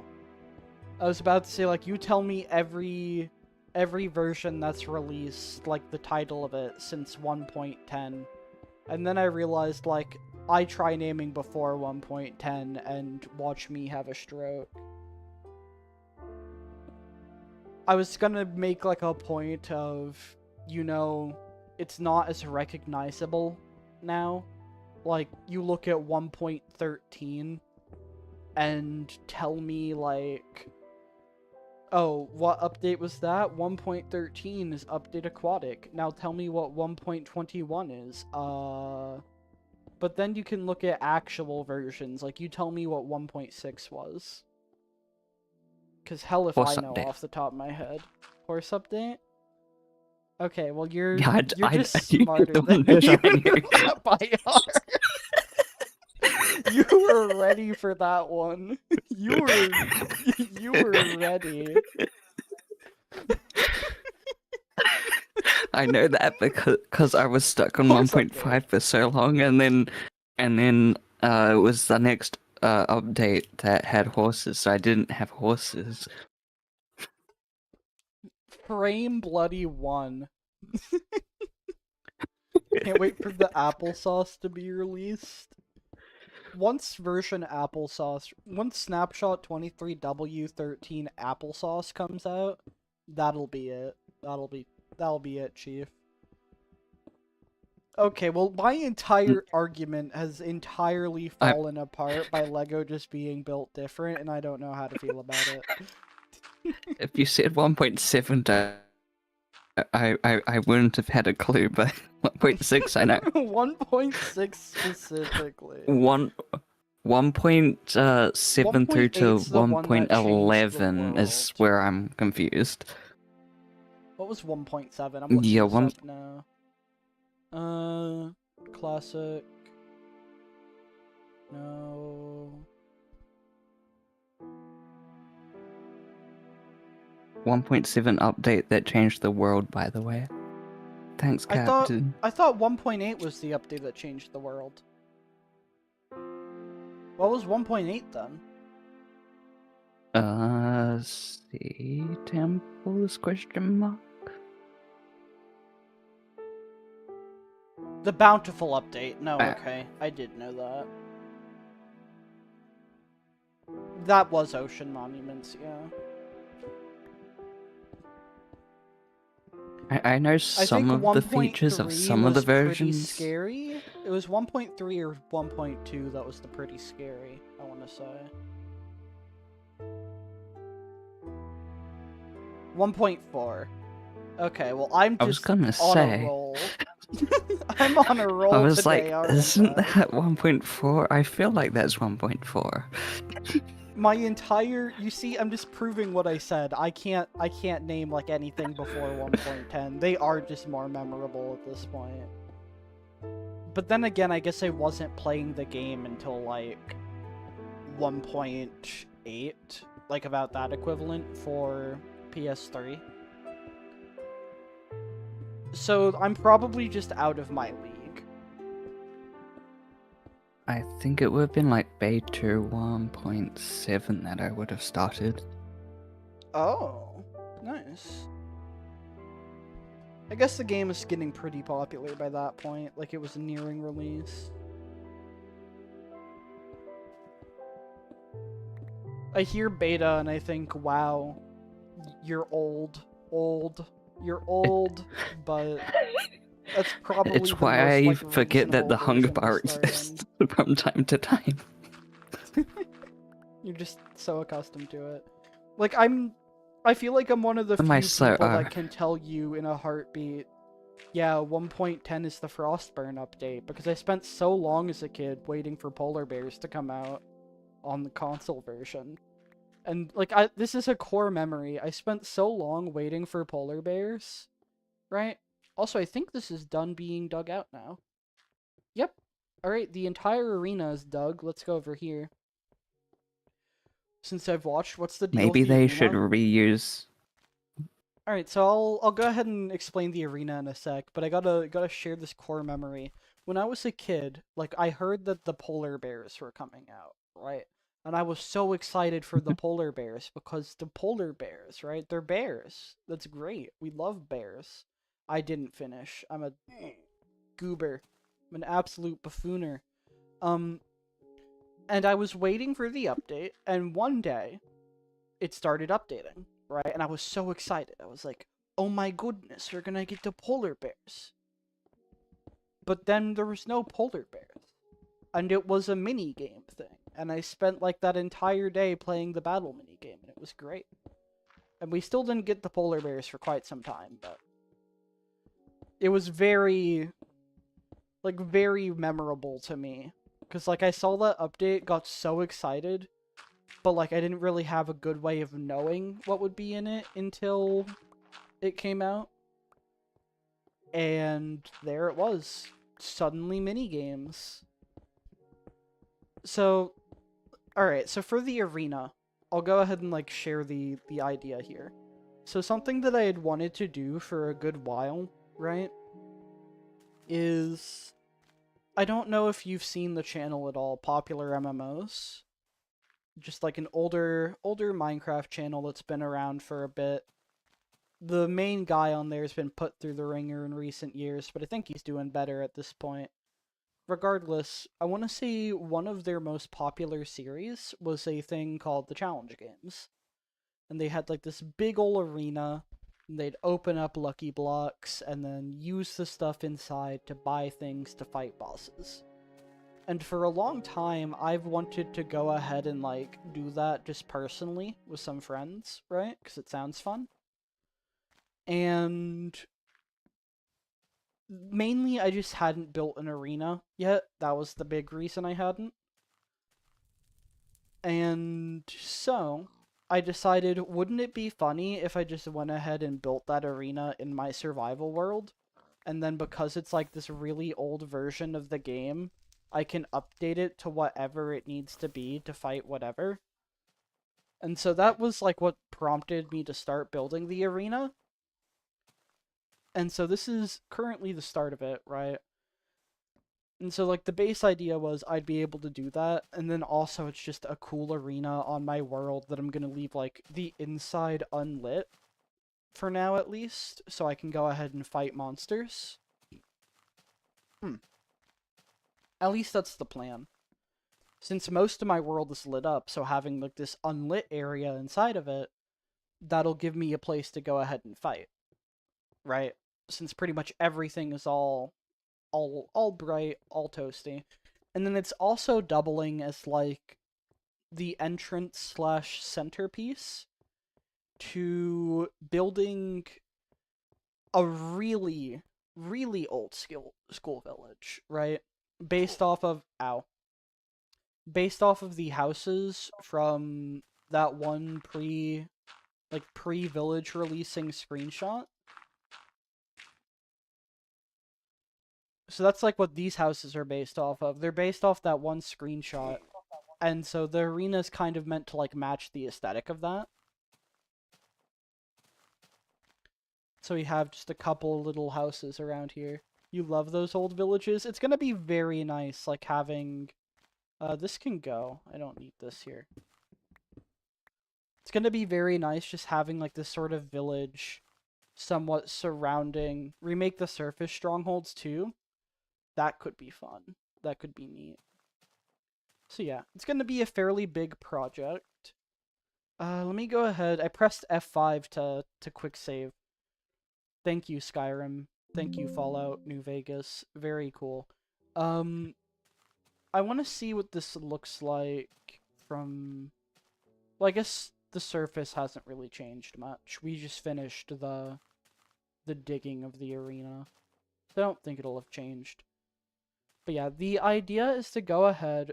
I was about to say, like, you tell me every version that's released, like, the title of it since 1.10. And then I realized, like, I try naming before 1.10 and watch me have a stroke. I was gonna make, like, a point of, you know, it's not as recognizable now. Like, you look at 1.13 and tell me, like, oh, what update was that? 1.13 is Update Aquatic. Now tell me what 1.21 is. But then you can look at actual versions. Like, you tell me what 1.6 was. Because hell if Horse I know update. off the top of my head. Horse update? Okay, well, you're Yeah, you're I just you smarter the than one that you I knew. by heart. You were ready for that one. You were ready. I know that because I was stuck on Horse update. 1.5 for so long, and then it was the next update that had horses, so I didn't have horses. Frame bloody 1. Can't wait for the applesauce to be released. Once Snapshot 23W13 applesauce comes out, that'll be it. That'll be it, Chief. Okay, well, my entire argument has entirely fallen apart by Lego just being built different, and I don't know how to feel about it. If you said 1.7, I wouldn't have had a clue, but 1.6 I know. 1.6 specifically. 1.7 through to 1.8's the one that changed the 1.11 is world. where I'm confused. What was 1.7? I'm looking Yeah, this up now. Classic. No. 1.7 update that changed the world, by the way. Thanks, Captain. I thought 1.8 was the update that changed the world. What was 1.8 then? Sea temples, question mark? The Bountiful update. No, okay. I did know that. That was Ocean Monuments, yeah. I know some of the features of some of the versions. Scary. It was 1.3 or 1.2 that was the pretty scary, I want to say. 1.4. Okay, well, I'm just on a roll. I'm on a I roll was today, like, aren't isn't I? that 1.4? I feel like that's 1.4. My entire, you see, I'm just proving what I said. I can't name like anything before 1.10. They are just more memorable at this point. But then again, I guess I wasn't playing the game until like 1.8, like about that equivalent for PS3. So I'm probably just out of my league. I think it would have been like beta 1.7 that I would have started. Oh, nice. I guess the game is getting pretty popular by that point, like it was nearing release. I hear beta and I think, wow, you're old, you're It, old, but that's probably it's the why most I like forget that reasonable the hunger version to bar start in. exists from time to time. You're just so accustomed to it. Like I feel like I'm one of the Am I few so people that can tell you in a heartbeat, yeah, 1.10 is the Frostburn update, because I spent so long as a kid waiting for polar bears to come out on the console version. And like this is a core memory. I spent so long waiting for polar bears, right? Also, I think this is done being dug out now. Yep. All right, the entire arena is dug. Let's go over here. Since I've watched, what's the deal with Maybe the they should arena? reuse. All right, so I'll go ahead and explain the arena in a sec, but I gotta share this core memory. When I was a kid, like I heard that the polar bears were coming out, right? And I was so excited for the polar bears because the polar bears, right? They're bears. That's great. We love bears. I didn't finish. I'm a goober. I'm an absolute buffooner. Um, and I was waiting for the update, and one day it started updating, right? And I was so excited. I was like, oh my goodness, we're gonna get the polar bears. But then there was no polar bears. And it was a mini game thing. And I spent like that entire day playing the battle mini game, and it was great. And we still didn't get the polar bears for quite some time, but it was very memorable to me. Because like I saw that update, got so excited, but like I didn't really have a good way of knowing what would be in it until it came out. And there it was. Suddenly mini games. So, alright, so for the arena, I'll go ahead and like share the idea here. So something that I had wanted to do for a good while, right, is I don't know if you've seen the channel at all, Popular MMOs. Just like an older Minecraft channel that's been around for a bit. The main guy on there has been put through the ringer in recent years, but I think he's doing better at this point. Regardless, I want to say one of their most popular series was a thing called the Challenge Games. And they had like this big ol' arena, and they'd open up lucky blocks and then use the stuff inside to buy things to fight bosses. And for a long time, I've wanted to go ahead and like do that just personally with some friends, right? Because it sounds fun. And mainly I just hadn't built an arena yet. That was the big reason I hadn't. And so I decided, wouldn't it be funny if I just went ahead and built that arena in my survival world? And then because it's like this really old version of the game, I can update it to whatever it needs to be to fight whatever. And so that was like what prompted me to start building the arena. And so this is currently the start of it, right? And so, like, the base idea was I'd be able to do that, and then also it's just a cool arena on my world that I'm gonna leave, like, the inside unlit, for now at least, so I can go ahead and fight monsters. At least that's the plan. Since most of my world is lit up, so having, like, this unlit area inside of it, that'll give me a place to go ahead and fight, right? Since pretty much everything is all bright, all toasty. And then it's also doubling as, like, the entrance slash centerpiece to building a really, really old school village, right? Based off of based off of the houses from that one pre village releasing screenshot. So that's like what these houses are based off of. They're based off that one screenshot. And so the arena is kind of meant to like match the aesthetic of that. So we have just a couple little houses around here. You love those old villages? It's gonna be very nice, like having this can go. I don't need this here. It's gonna be very nice just having like this sort of village somewhat surrounding. Remake the surface strongholds too. That could be fun. That could be neat. So yeah, it's gonna be a fairly big project. Let me go ahead. I pressed F5 to quick save. Thank you, Skyrim. Thank you, Fallout New Vegas. Very cool. Um, I want to see what this looks like from. Well, I guess the surface hasn't really changed much. We just finished the digging of the arena. So I don't think it'll have changed. But yeah, the idea is to go ahead,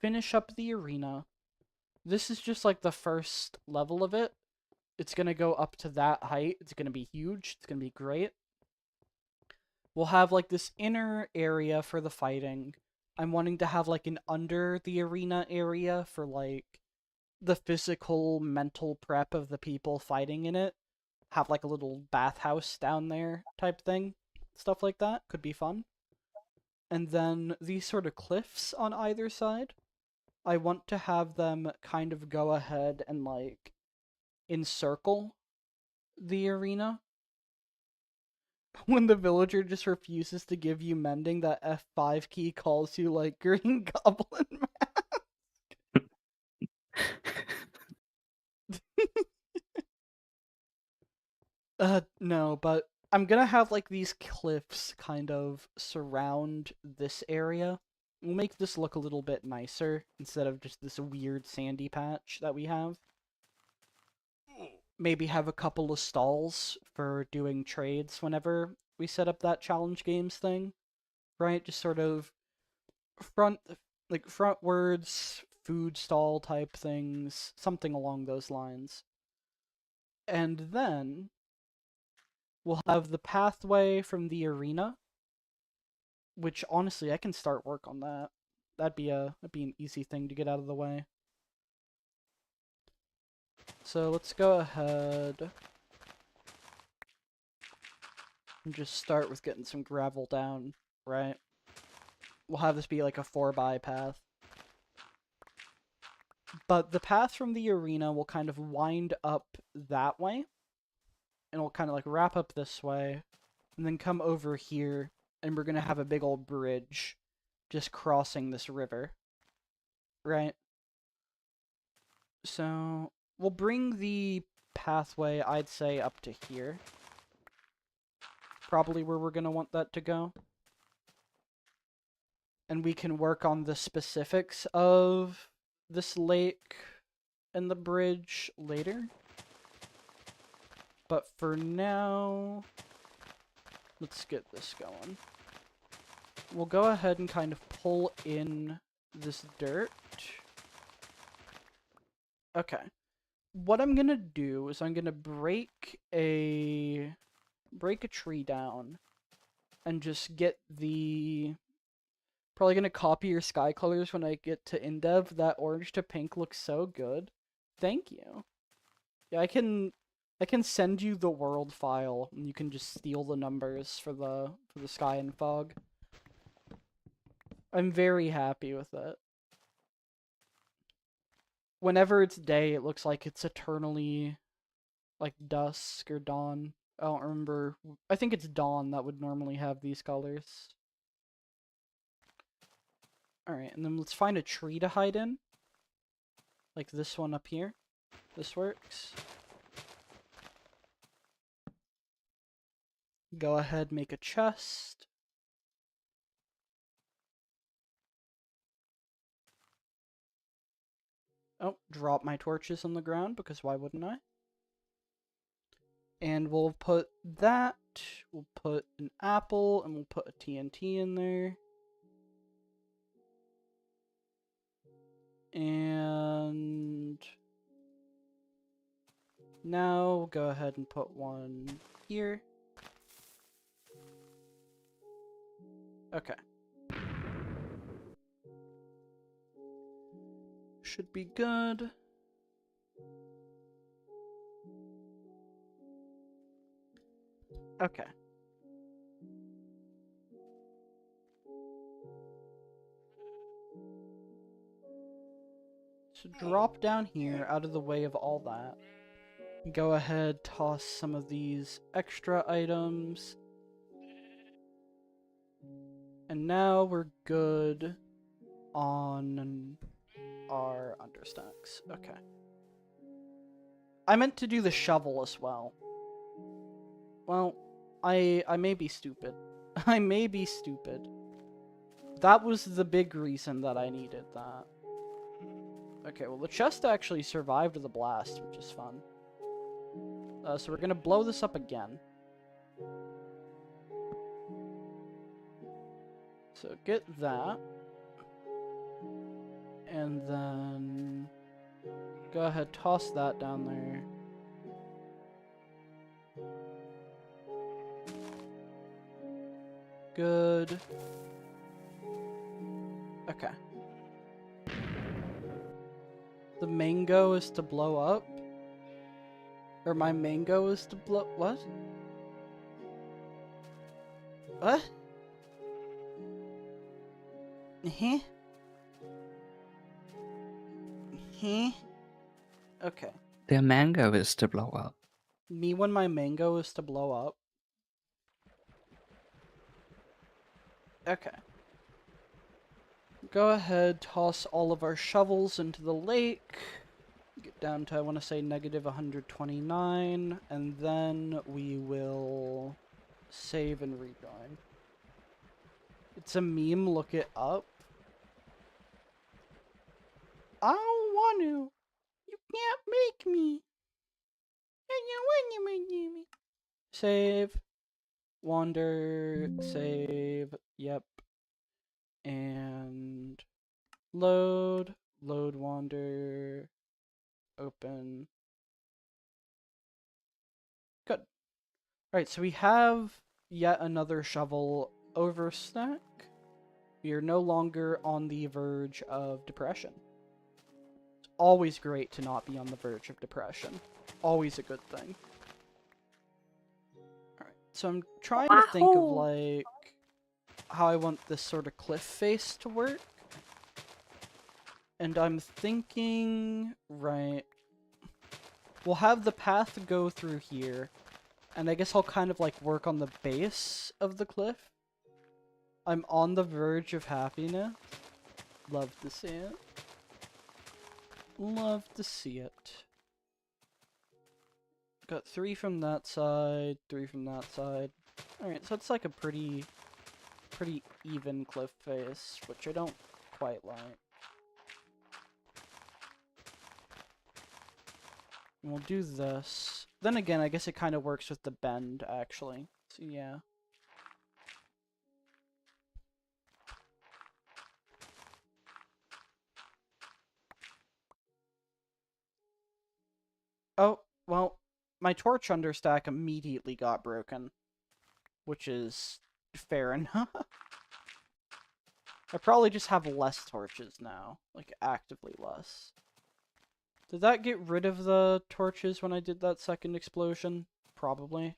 finish up the arena. This is just like the first level of it. It's going to go up to that height. It's going to be huge. It's going to be great. We'll have like this inner area for the fighting. I'm wanting to have like an under the arena area for like the physical mental prep of the people fighting in it. Have like a little bathhouse down there type thing. Stuff like that could be fun. And then these sort of cliffs on either side. I want to have them kind of go ahead and like encircle the arena. When the villager just refuses to give you mending, that F5 key calls you like Green Goblin. No, but I'm gonna have like these cliffs kind of surround this area. We'll make this look a little bit nicer instead of just this weird sandy patch that we have. Maybe have a couple of stalls for doing trades whenever we set up that challenge games thing, right? Just sort of front, like frontwards food stall type things, something along those lines. And then we'll have the pathway from the arena, which honestly I can start work on that. That'd be an easy thing to get out of the way. So let's go ahead and just start with getting some gravel down, right? We'll have this be like a 4x path. But the path from the arena will kind of wind up that way. And it'll kind of like wrap up this way. And then come over here. And we're going to have a big old bridge just crossing this river. Right? So we'll bring the pathway, I'd say, up to here. Probably where we're going to want that to go. And we can work on the specifics of this lake and the bridge later. But for now, let's get this going. We'll go ahead and kind of pull in this dirt. Okay. What I'm gonna do is I'm gonna break a tree down and just get the probably gonna copy your sky colors when I get to InDev. That orange to pink looks so good. Thank you. Yeah, I can send you the world file and you can just steal the numbers for the sky and fog. I'm very happy with it. Whenever it's day, it looks like it's eternally like dusk or dawn. I don't remember. I think it's dawn that would normally have these colors. Alright, and then let's find a tree to hide in. Like this one up here. This works. Go ahead, make a chest. Oh, drop my torches on the ground, because why wouldn't I? And we'll put that, we'll put an apple, and we'll put a TNT in there. And now we'll go ahead and put one here. Okay. Should be good. Okay. So drop down here out of the way of all that. Go ahead, toss some of these extra items. And now we're good on our understacks. Okay. I meant to do the shovel as well. Well, I may be stupid. I may be stupid. That was the big reason that I needed that. Okay, well the chest actually survived the blast, which is fun. So we're gonna blow this up again. So get that. And then go ahead, toss that down there. Good. Okay. The mango is to blow up? Or my mango is to blow... What? What? Huh? Huh? Okay. Their mango is to blow up. Me when my mango is to blow up? Okay. Go ahead, toss all of our shovels into the lake. Get down to, I want to say, negative 129. And then we will save and rejoin. It's a meme, look it up. I don't want to. You can't make me. Save. Wander. Save. Yep. And load. Load wander. Open. Good. Alright, so we have yet another shovel overstack. We are no longer on the verge of depression. It's always great to not be on the verge of depression. Always a good thing. Alright, so I'm trying to think of, like, how I want this sort of cliff face to work. And I'm thinking, right, we'll have the path go through here. And I guess I'll kind of, like, work on the base of the cliff. I'm on the verge of happiness. Love to see it. Love to see it. Got 3 from that side, 3 from that side. Alright, so it's like a pretty even cliff face, which I don't quite like. And we'll do this. Then again, I guess it kind of works with the bend, actually. So yeah. Oh, well, my torch understack immediately got broken. Which is fair enough. I probably just have less torches now. Like, actively less. Did that get rid of the torches when I did that second explosion? Probably.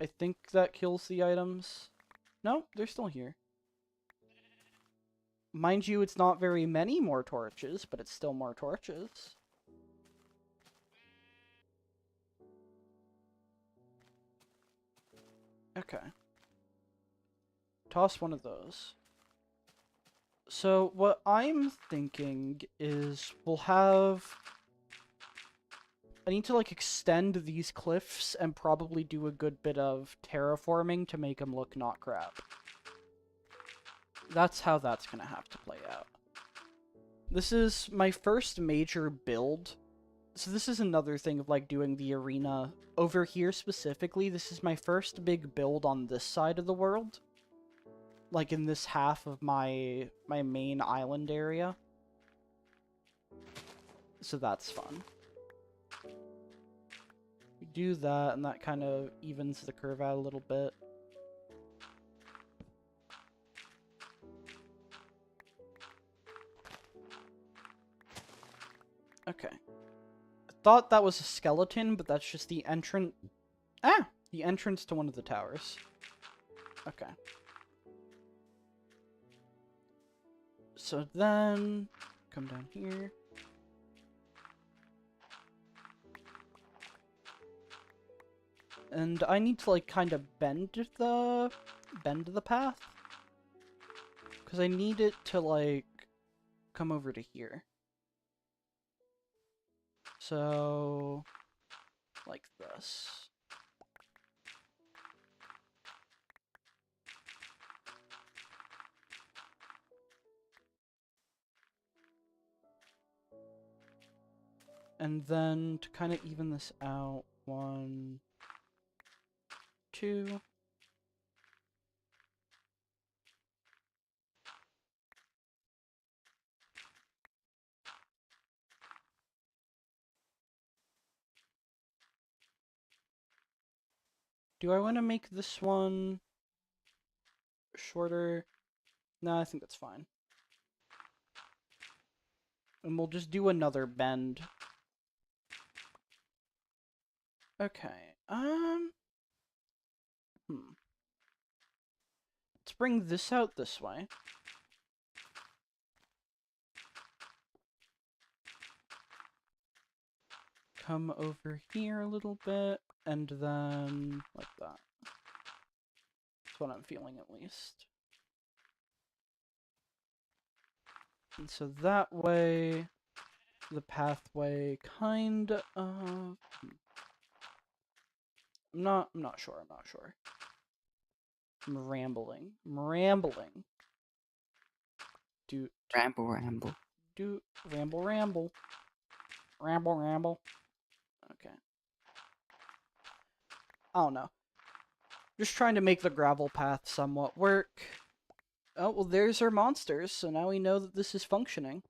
I think that kills the items. No, they're still here. Mind you, it's not very many more torches, but it's still more torches. Okay. Toss one of those. So what I'm thinking is we'll have... I need to, like, extend these cliffs and probably do a good bit of terraforming to make them look not crap. That's how that's gonna have to play out. This is my first major build So this is another thing of like doing the arena over here specifically. This is my first big build on this side of the world, like in this half of my main island area. So that's fun. We do that, and that kind of evens the curve out a little bit. Okay. I thought that was a skeleton, but that's just the entrance. Ah! The entrance to one of the towers. Okay. So then, come down here. And I need to, like, kind of bend the path. Because I need it to, like, come over to here. So, like this. And then to kind of even this out, 1, 2. Do I want to make this one shorter? No, I think that's fine. And we'll just do another bend. Okay, let's bring this out this way. Come over here a little bit, and then like that. That's what I'm feeling, at least. And so that way, the pathway kind of... I'm not sure, I'm not sure. I'm rambling. Ramble, ramble. Ramble. Okay. I don't know. Just trying to make the gravel path somewhat work. Oh, well, there's our monsters, so now we know that this is functioning.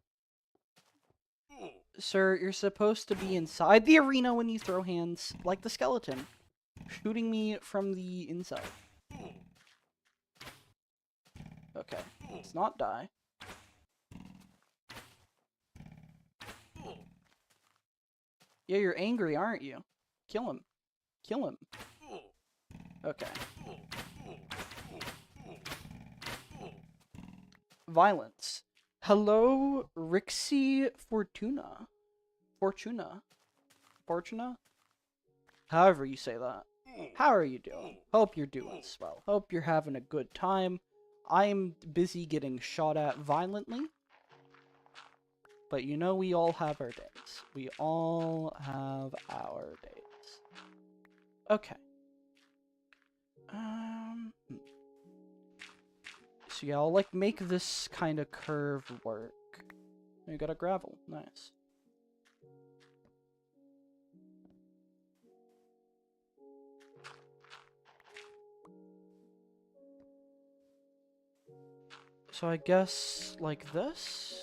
Sir, you're supposed to be inside the arena when you throw hands, like the skeleton, shooting me from the inside. Okay, let's not die. Yeah, you're angry, aren't you? Kill him. Kill him. Okay. Violence. Hello, Rixie Fortuna. Fortuna? However you say that. How are you doing? Hope you're doing swell. Hope you're having a good time. I'm busy getting shot at violently. But you know, we all have our days. We all have our days. Okay. So yeah, I'll like make this kind of curve work. We got a gravel. Nice. So I guess like this.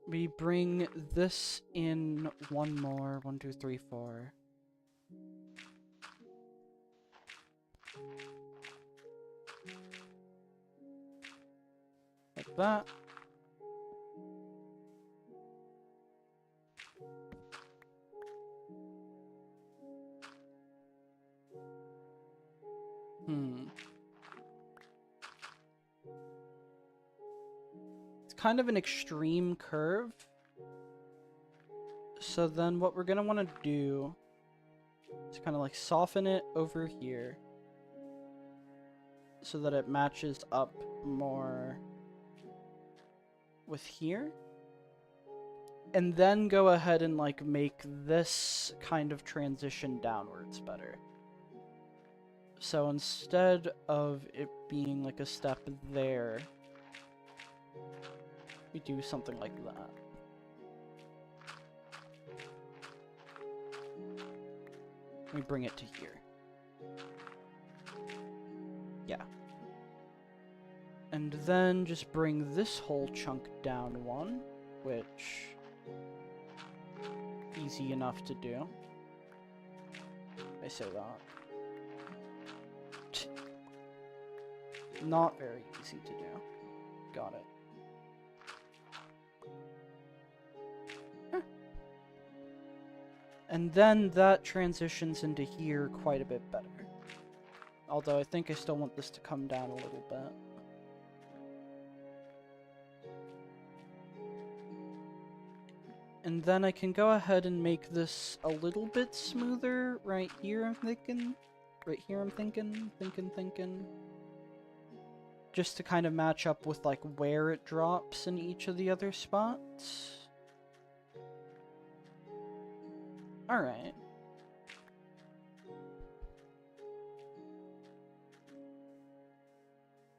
We bring this in one more. 1, 2, 3, 4. Like that. It's kind of an extreme curve. So then what we're gonna want to do is kind of like soften it over here so that it matches up more with here. And then go ahead and like make this kind of transition downwards better. So instead of it being like a step there, we do something like that. Let me bring it to here. Yeah. And then just bring this whole chunk down one, which... easy enough to do. I say that. Not very easy to do. Got it. And then that transitions into here quite a bit better. Although I think I still want this to come down a little bit. And then I can go ahead and make this a little bit smoother right here, I'm thinking. Right here, I'm thinking. Just to kind of match up with, like, where it drops in each of the other spots. Alright.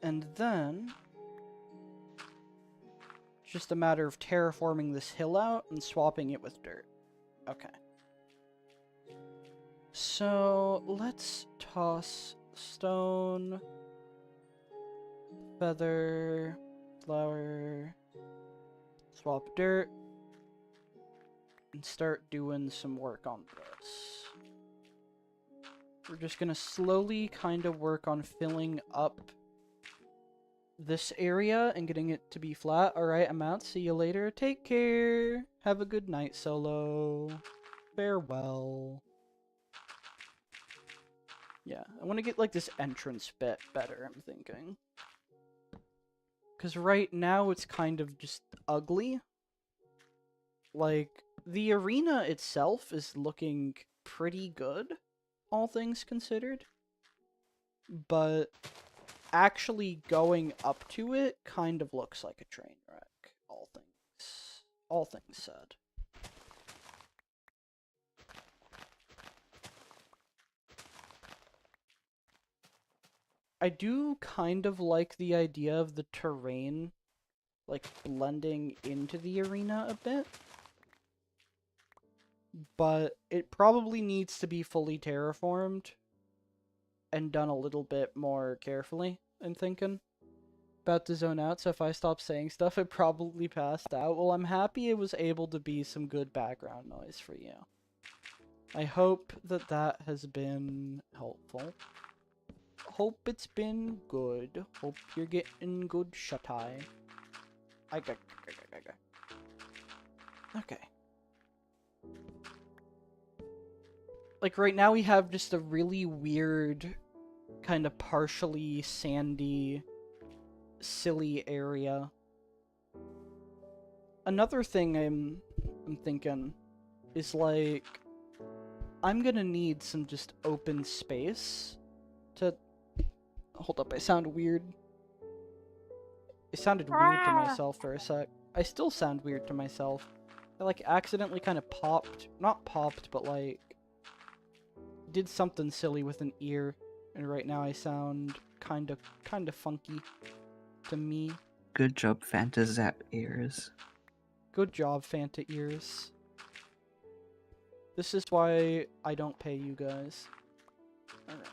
And then... it's just a matter of terraforming this hill out and swapping it with dirt. Okay. So, let's toss stone, feather, flour, swap dirt, and start doing some work on this. We're just gonna slowly kind of work on filling up this area and getting it to be flat. Alright, I'm out. See you later. Take care. Have a good night, Solo. Farewell. Yeah, I want to get, like, this entrance bit better, I'm thinking. Because right now it's kind of just ugly. Like, the arena itself is looking pretty good, all things considered. But actually going up to it kind of looks like a train wreck, all things said. I do kind of like the idea of the terrain, like, blending into the arena a bit. But it probably needs to be fully terraformed and done a little bit more carefully, I'm thinking. About to zone out, so if I stop saying stuff, I probably passed out. Well, I'm happy it was able to be some good background noise for you. I hope that that has been helpful. Hope it's been good. Hope you're getting good shut-eye. Okay. Like, right now we have just a really weird, kind of partially sandy, silly area. Another thing I'm thinking is, like, I'm gonna need some just open space to... Hold up, I sound weird. I sounded weird to myself for a sec. I still sound weird to myself. I, like, accidentally kind of popped... Not popped, but, like... did something silly with an ear. And right now I sound kind of funky to me. Good job, Fantazap ears. Good job, Fanta ears. This is why I don't pay you guys. Alright.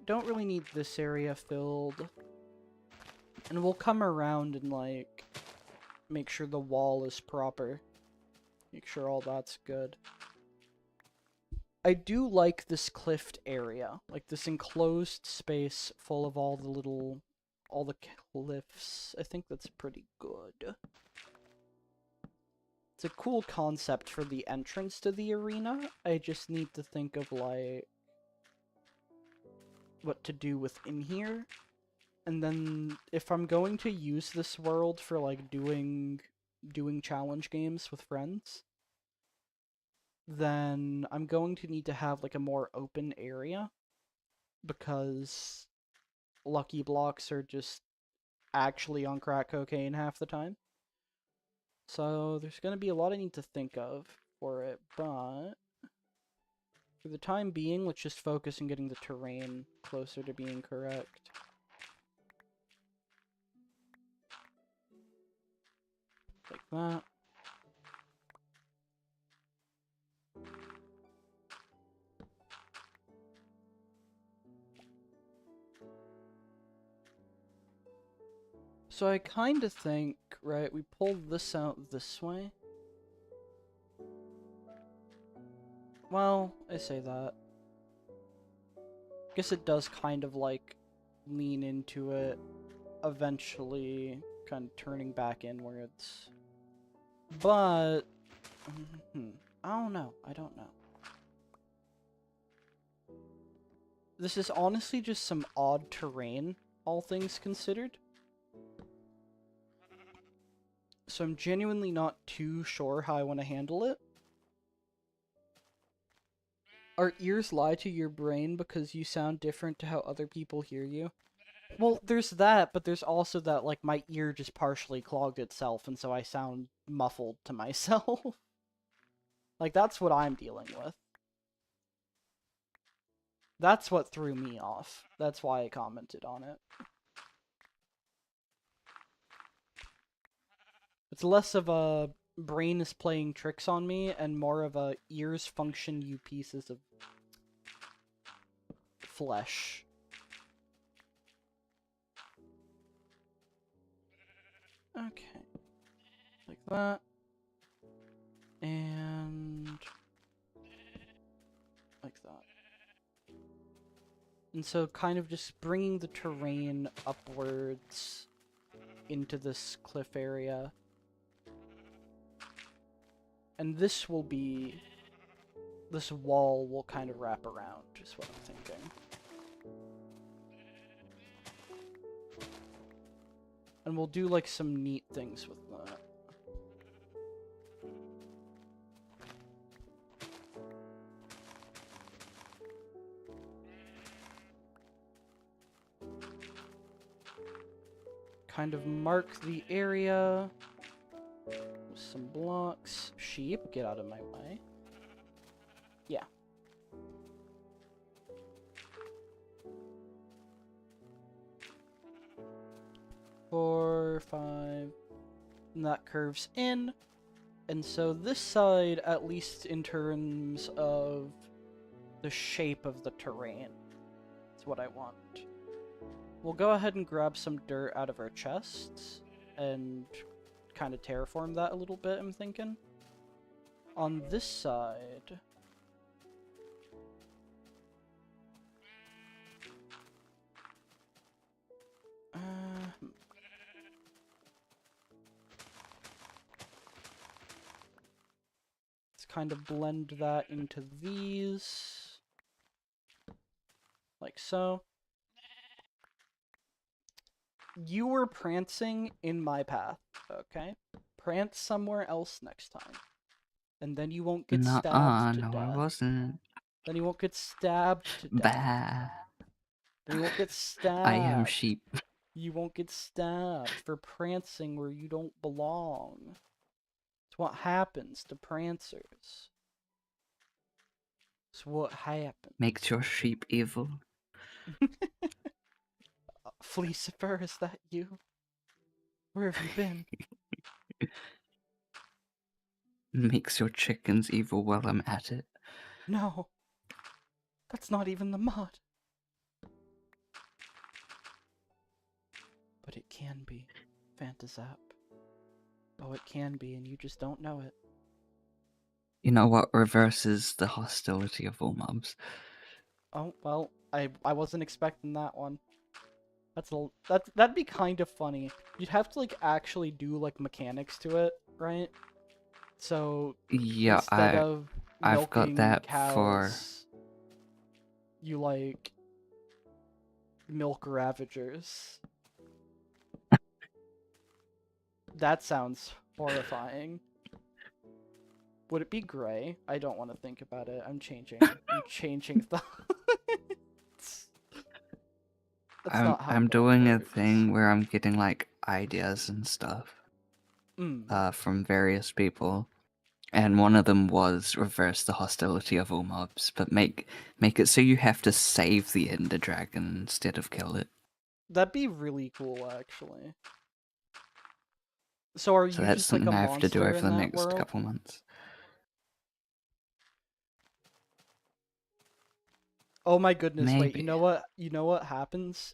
Don't really need this area filled. And we'll come around and, like, make sure the wall is proper. Make sure all that's good. I do like this cliffed area. Like, this enclosed space full of all the cliffs. I think that's pretty good. It's a cool concept for the entrance to the arena. I just need to think of, like, what to do within here. And then, if I'm going to use this world for, like, doing challenge games with friends, then I'm going to need to have, like, a more open area. Because Lucky Blocks are just actually on crack cocaine half the time. So there's going to be a lot I need to think of for it, but for the time being, let's just focus on getting the terrain closer to being correct. Like that. So I kind of think, right, we pull this out this way. Well, I say that. Guess it does kind of like lean into it, eventually kind of turning back inwards. But I don't know. I don't know. This is honestly just some odd terrain, all things considered. So I'm genuinely not too sure how I want to handle it. Our ears lie to your brain because you sound different to how other people hear you. Well, there's that, but there's also that, like, my ear just partially clogged itself, and so I sound muffled to myself. Like, that's what I'm dealing with. That's what threw me off. That's why I commented on it. It's less of a brain is playing tricks on me, and more of a ears function, you pieces of flesh. Okay. Like that. And like that. And so kind of just bringing the terrain upwards into this cliff area. And this wall will kind of wrap around, is what I'm thinking. And we'll do like some neat things with that. Kind of mark the area with some blocks. Sheep, get out of my way. Yeah. Four, five, and that curves in. And so this side, at least in terms of the shape of the terrain, is what I want. We'll go ahead and grab some dirt out of our chests and kind of terraform that a little bit, I'm thinking. On this side, let's kind of blend that into these, like so. You were prancing in my path, okay? Prance somewhere else next time. And then you won't get stabbed Nuh-uh, to no, I death. wasn't. Then you won't get stabbed to death. Bah. Then you won't get I am stabbed. sheep. You won't get stabbed for prancing where you don't belong. It's what happens to prancers. It's what happens. Makes your sheep evil. Fleecifer, is that you? Where have you been? Makes your chickens evil while I'm at it. No. That's not even the mud. But it can be. Phantasap. Oh, it can be, and you just don't know it. You know what reverses the hostility of all mobs? Oh, well, I wasn't expecting that one. That'd be kind of funny. You'd have to like actually do like mechanics to it, right? So Yeah, instead of I've got milking that for... cows, you like milk ravagers. That sounds horrifying. Would it be gray? I don't want to think about it. I'm changing thoughts. That's not how I'm milk doing a works. thing where I'm getting like ideas and stuff from various people, and one of them was reverse the hostility of all mobs, but make it so you have to save the Ender Dragon instead of kill it. That'd be really cool, actually. So are So you that's just like a something I have to do monster over in the that next world? couple months. Oh my goodness, wait, Maybe. you know what happens?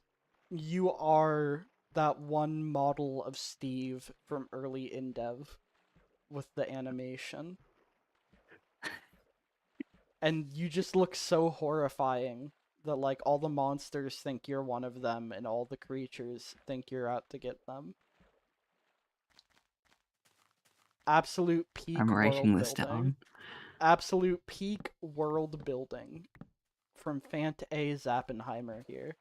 You are that one model of Steve from early InDev with the animation. And you just look so horrifying that, like, all the monsters think you're one of them and all the creatures think you're out to get them. Absolute I'm peak writing world this building. down. Absolute peak world building from Fant A. Zappenheimer here.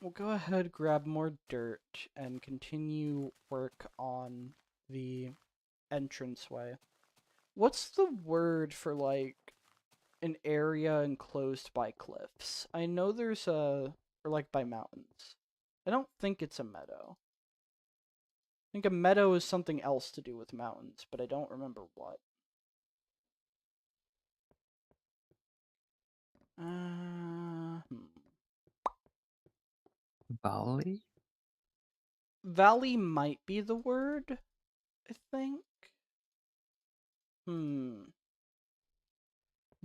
We'll go ahead, grab more dirt, and continue work on the entranceway. What's the word for, like, an area enclosed by cliffs? I know there's a... or, like, by mountains. I don't think it's a meadow. I think a meadow is something else to do with mountains, but I don't remember what. Hmm. Valley? Valley might be the word, I think.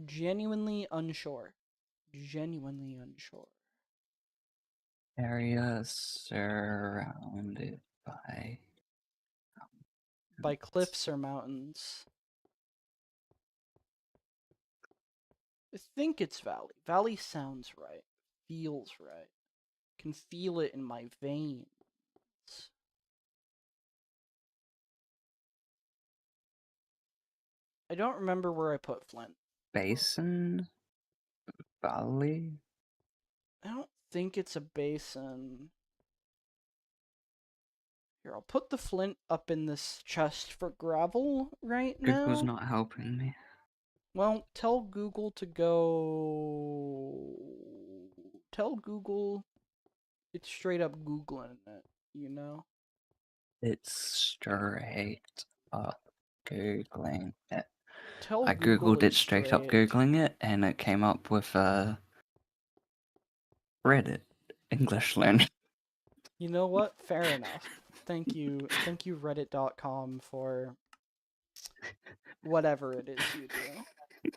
Genuinely unsure. Genuinely unsure. Area surrounded by... By cliffs or mountains. I think it's valley. Valley sounds right. Feels right. Can feel it in my veins. I don't remember where I put Flint. Basin? Valley? I don't think it's a basin. Here, I'll put the Flint up in this chest for gravel right Google's now. not helping me. Well, tell Google to go... Tell Google it's straight up Googling it, you know? It's straight up Googling it. Tell I Google googled it it's straight up straight. Googling it, and it came up with Reddit English learning. You know what? Fair enough. Thank you reddit.com for whatever it is you do.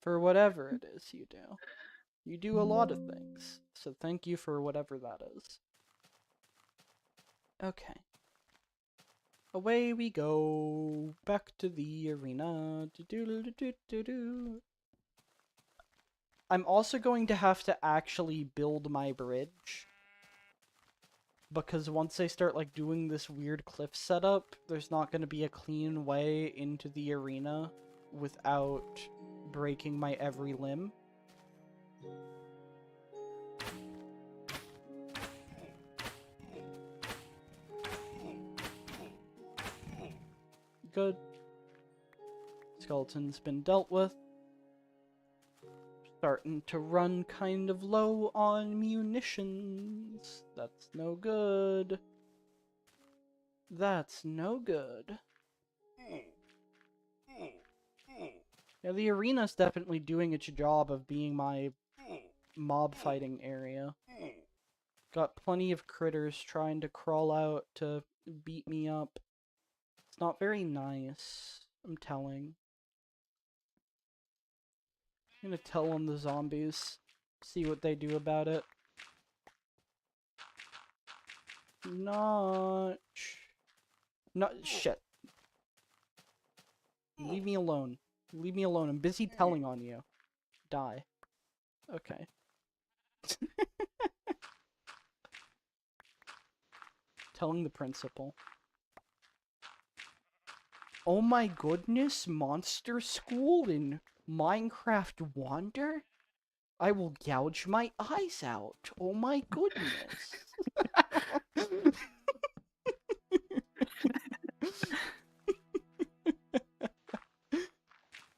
For whatever it is you do. You do a lot of things, so thank you for whatever that is. Okay. Away we go. Back to the arena. I'm also going to have to actually build my bridge. Because once I start, like, doing this weird cliff setup, there's not going to be a clean way into the arena without breaking my every limb. Good. Skeleton's been dealt with. Starting to run kind of low on munitions. That's no good. That's no good. Yeah, the arena's definitely doing its job of being my mob fighting area. Got plenty of critters trying to crawl out to beat me up. It's not very nice, I'm telling. I'm gonna tell on the zombies. See what they do about it. Not... shit. Leave me alone. Leave me alone. I'm busy telling on you. Die. Okay. Telling the principal. Oh my goodness, Monster School in Minecraft Wonder? I will gouge my eyes out. Oh my goodness.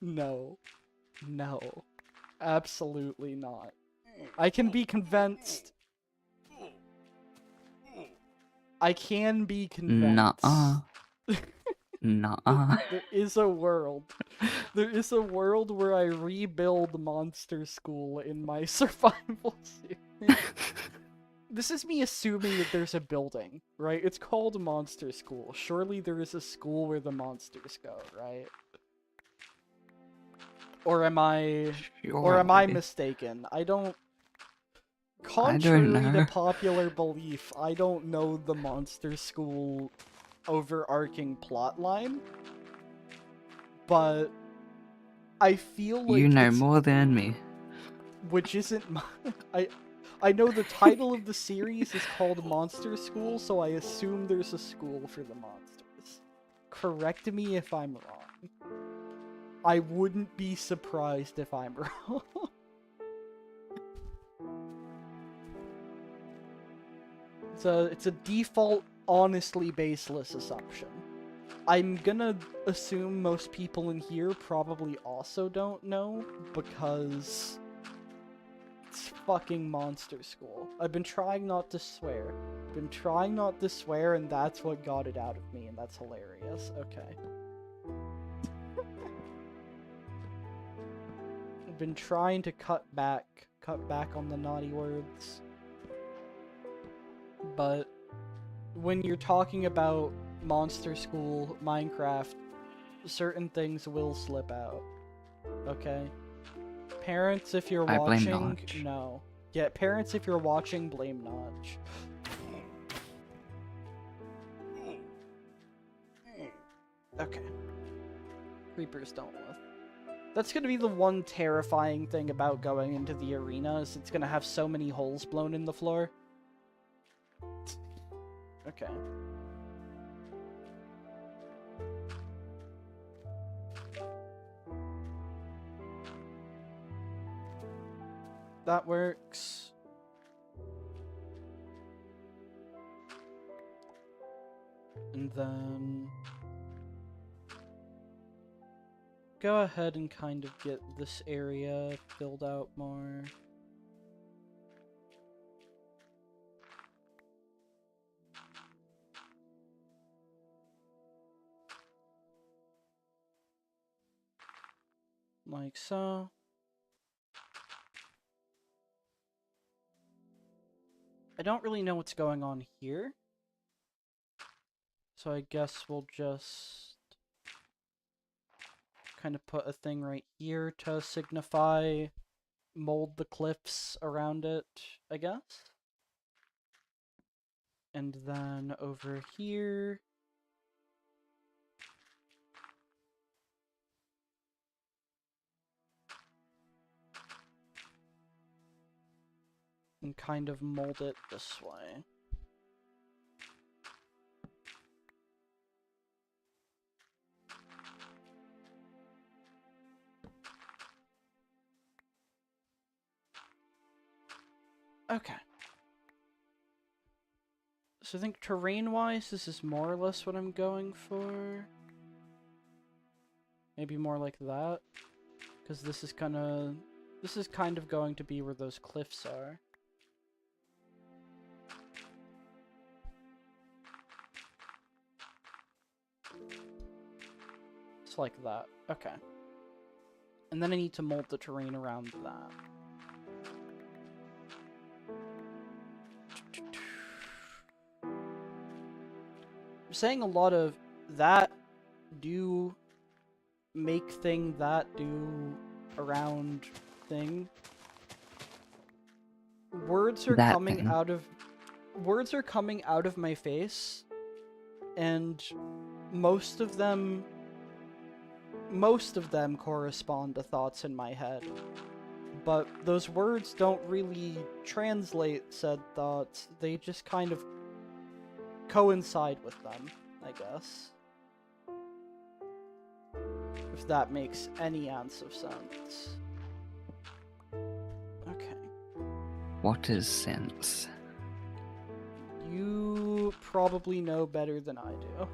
No. No. Absolutely not. I can be convinced. I can be convinced. Nuh-uh. Nuh-uh. There is a world. There is a world where I rebuild Monster School in my survival series. This is me assuming that there's a building, right? It's called Monster School. Surely there is a school where the monsters go, right? Or am I... Or am I mistaken? I don't... I don't Contrary to know. popular belief, I don't know the Monster School overarching plotline, but I feel You like know it's... more than me. Which isn't my... I know the title of the series is called Monster School, so I assume there's a school for the monsters. Correct me if I'm wrong. I wouldn't be surprised if I'm wrong. It's a default, honestly baseless assumption. I'm gonna assume most people in here probably also don't know, because it's fucking Monster School. I've been trying not to swear. And that's what got it out of me, and that's hilarious. Okay. I've been trying to cut back on the naughty words. But when you're talking about Monster School, Minecraft, certain things will slip out. Okay? Parents, if you're I blame watching, Notch. no. Yeah, parents, if you're watching, blame Notch. Okay. Creepers don't live. That's gonna be the one terrifying thing about going into the arena, is it's gonna have so many holes blown in the floor. Okay. That works. And then... go ahead and kind of get this area filled out more. Like so. I don't really know what's going on here. So I guess we'll just kind of put a thing right here to signify mold the cliffs around it, I guess. And then over here, and kind of mold it this way. Okay. So I think terrain-wise, this is more or less what I'm going for. Maybe more like that. Because this is kind of going to be where those cliffs are. It's like that. Okay. And then I need to mold the terrain around that. I'm saying a lot of that, do, make thing, that, do, around, thing. Words are That coming thing. out of my face, and most of them correspond to thoughts in my head. But those words don't really translate said thoughts, they just kind of coincide with them, I guess. If that makes any ounce of sense. Okay. What is sense? You probably know better than I do.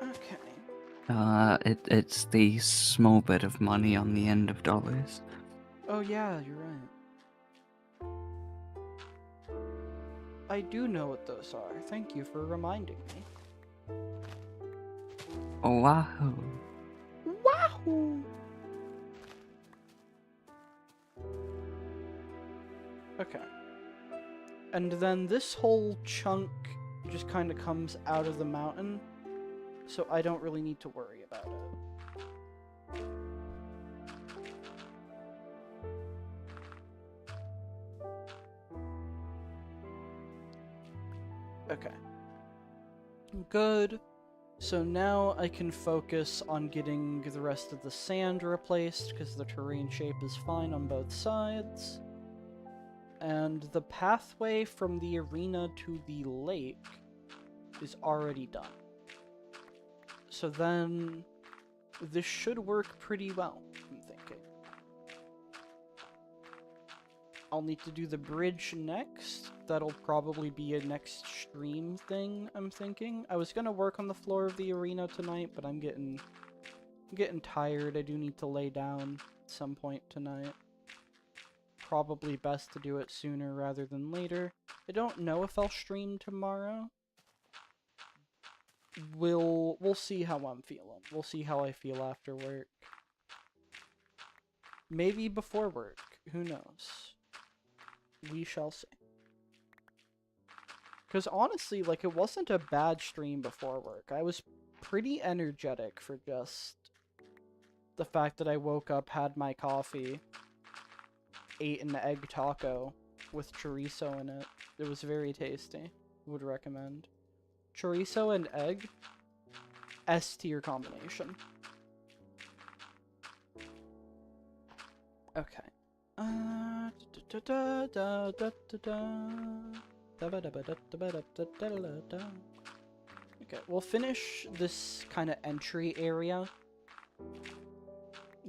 Okay. It's the small bit of money on the end of dollars. Oh yeah, you're right. I do know what those are. Thank you for reminding me. Wahoo! Wahoo! Okay. And then this whole chunk just kind of comes out of the mountain, so I don't really need to worry about it. Okay. Good. So now I can focus on getting the rest of the sand replaced, because the terrain shape is fine on both sides. And the pathway from the arena to the lake is already done. So then this should work pretty well, I'm thinking. I'll need to do the bridge next. That'll probably be a next stream thing, I'm thinking. I was gonna work on the floor of the arena tonight, but I'm getting tired. I do need to lay down at some point tonight. Probably best to do it sooner rather than later. I don't know if I'll stream tomorrow. We'll see how I'm feeling. We'll see how I feel after work. Maybe before work. Who knows? We shall see. Because honestly, like, it wasn't a bad stream before work. I was pretty energetic for just the fact that I woke up, had my coffee, ate an egg taco with chorizo in it. It was very tasty. Would recommend. Chorizo and egg, S tier combination. Okay. Okay, we'll finish this kind of entry area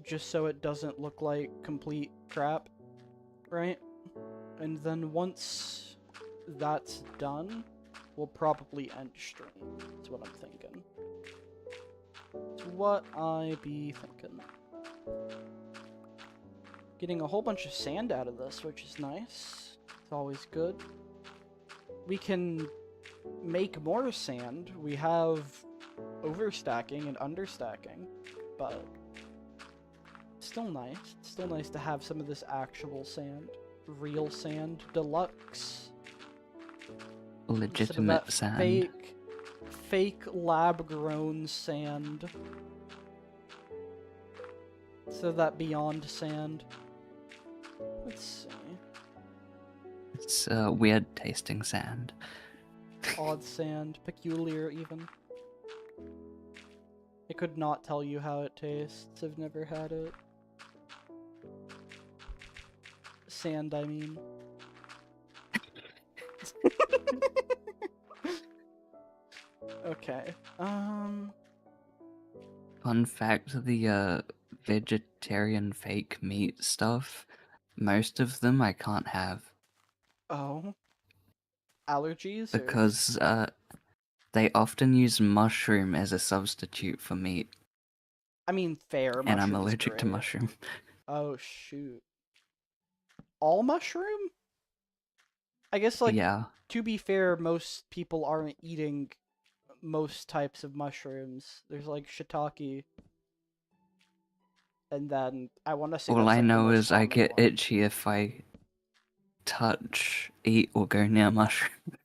just so it doesn't look like complete crap, right? And then once that's done, we'll probably end stream. That's what I'm thinking. It's what I be thinking. Getting a whole bunch of sand out of this, which is nice. It's always good. We can make more sand. We have overstacking and understacking, but it's still nice. It's still nice to have some of this actual sand. Real sand. Deluxe. Legitimate sand. Fake lab-grown sand. So that beyond sand. Let's see. It's weird tasting sand. Odd sand. Peculiar, even. I could not tell you how it tastes. I've never had it. Sand, I mean. Okay. Fun fact, the vegetarian fake meat stuff, most of them I can't have. Oh. Allergies? Because they often use mushroom as a substitute for meat. I mean, fair. And I'm Mushroom's allergic to great. mushroom. Oh, shoot. All mushroom? I guess, like, yeah. to be fair, most people aren't eating most types of mushrooms. There's, like, shiitake. And then, I want to say All that's, I like, the know most is I common get one. itchy if I touch, eat, or go near mushroom.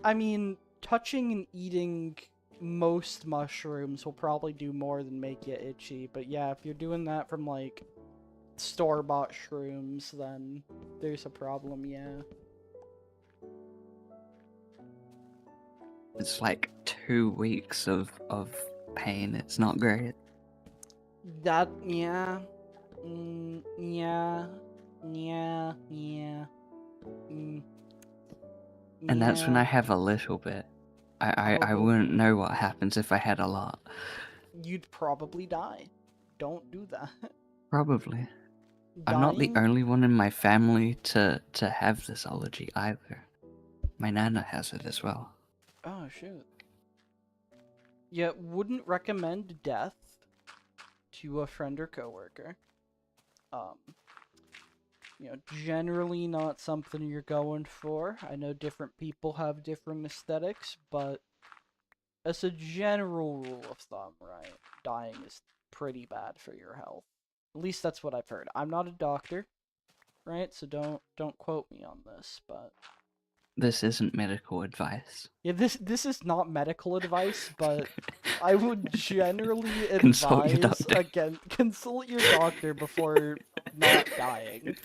I mean, touching and eating most mushrooms will probably do more than make you itchy. But yeah, if you're doing that from, like, store-bought shrooms, then there's a problem, yeah. It's like 2 weeks of pain. It's not great. That, yeah. Yeah. Yeah. Yeah. And that's when yeah. I have a little bit. I Oh, wouldn't know what happens if I had a lot. you'd probably die. Don't do that. Probably. I'm not the Dying? only one in my family to have this allergy either. My nana has it as well. Oh, shoot. Yeah, wouldn't recommend death to a friend or coworker. You know, generally not something you're going for. I know different people have different aesthetics, but as a general rule of thumb, right, dying is pretty bad for your health. At least that's what I've heard. I'm not a doctor, right? So don't quote me on this, but This isn't medical advice. yeah, this is not medical advice, but I would generally Consult your advise doctor. again consult your doctor before not dying.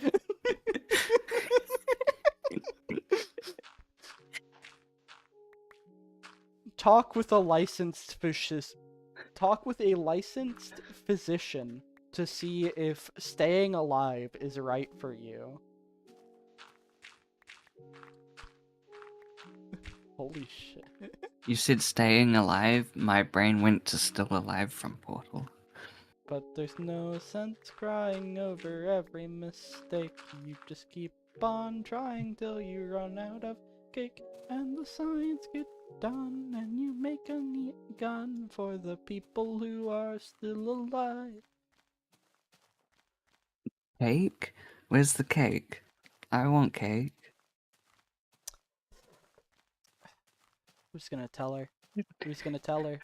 talk with a licensed physician to see if staying alive is right for you. Holy shit. You said staying alive, my brain went to Still Alive from Portal. But there's no sense crying over every mistake. You just keep on trying till you run out of cake. And the science get done, and you make a neat gun for the people who are still alive. Cake? Where's the cake? I want cake. Who's gonna tell her? Who's gonna tell her?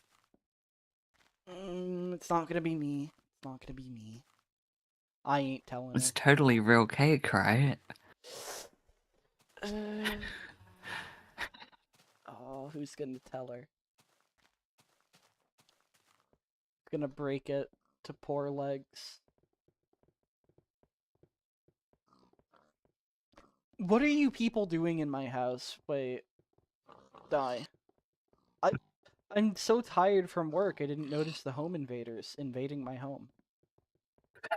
It's not gonna be me. It's not gonna be me. I ain't telling It's her. totally real cake, right? Oh, who's gonna tell her? Gonna break it to poor legs. What are you people doing in my house? Wait, die. I'm so tired from work. I didn't notice the home invaders invading my home.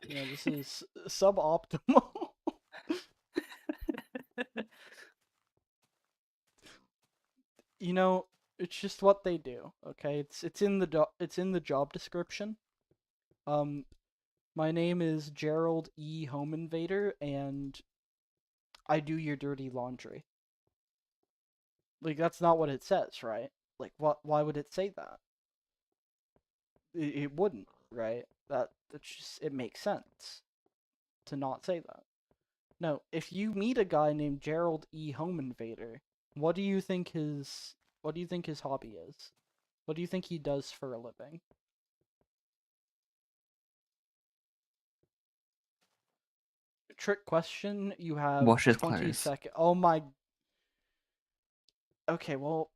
You know, this is suboptimal. You know, it's just what they do. Okay, it's in the job description. Um, my name is Gerald E. Home Invader, and I do your dirty laundry. Like that's not what it says, right? Like what? Why would it say that? It wouldn't, right? That's just it makes sense to not say that. No, if you meet a guy named Gerald E. Home Invader, what do you think his hobby is? What do you think he does for a living? Trick question. You have Wash his 20 clothes. seconds. Oh my. Okay, well,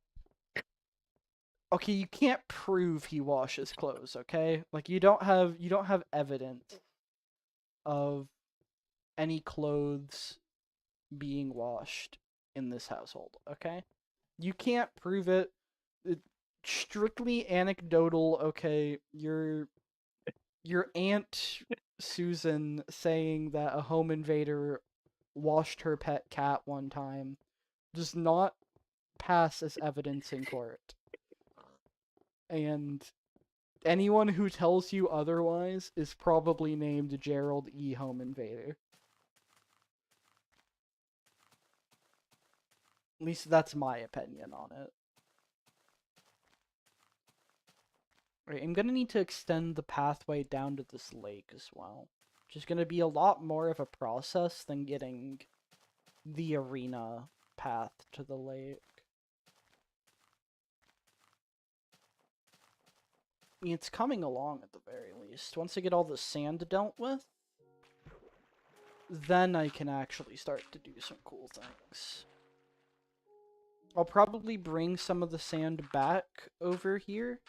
okay, you can't prove he washes clothes, okay? Like you don't have evidence of any clothes being washed in this household, okay? You can't prove it. It's strictly anecdotal, okay? Your aunt Susan saying that a home invader washed her pet cat one time does not pass as evidence in court. And anyone who tells you otherwise is probably named Gerald E. Home Invader. At least that's my opinion on it. Right, I'm gonna need to extend the pathway down to this lake as well. Which is gonna be a lot more of a process than getting the arena path to the lake. I mean, it's coming along at the very least. Once I get all the sand dealt with, then I can actually start to do some cool things. I'll probably bring some of the sand back over here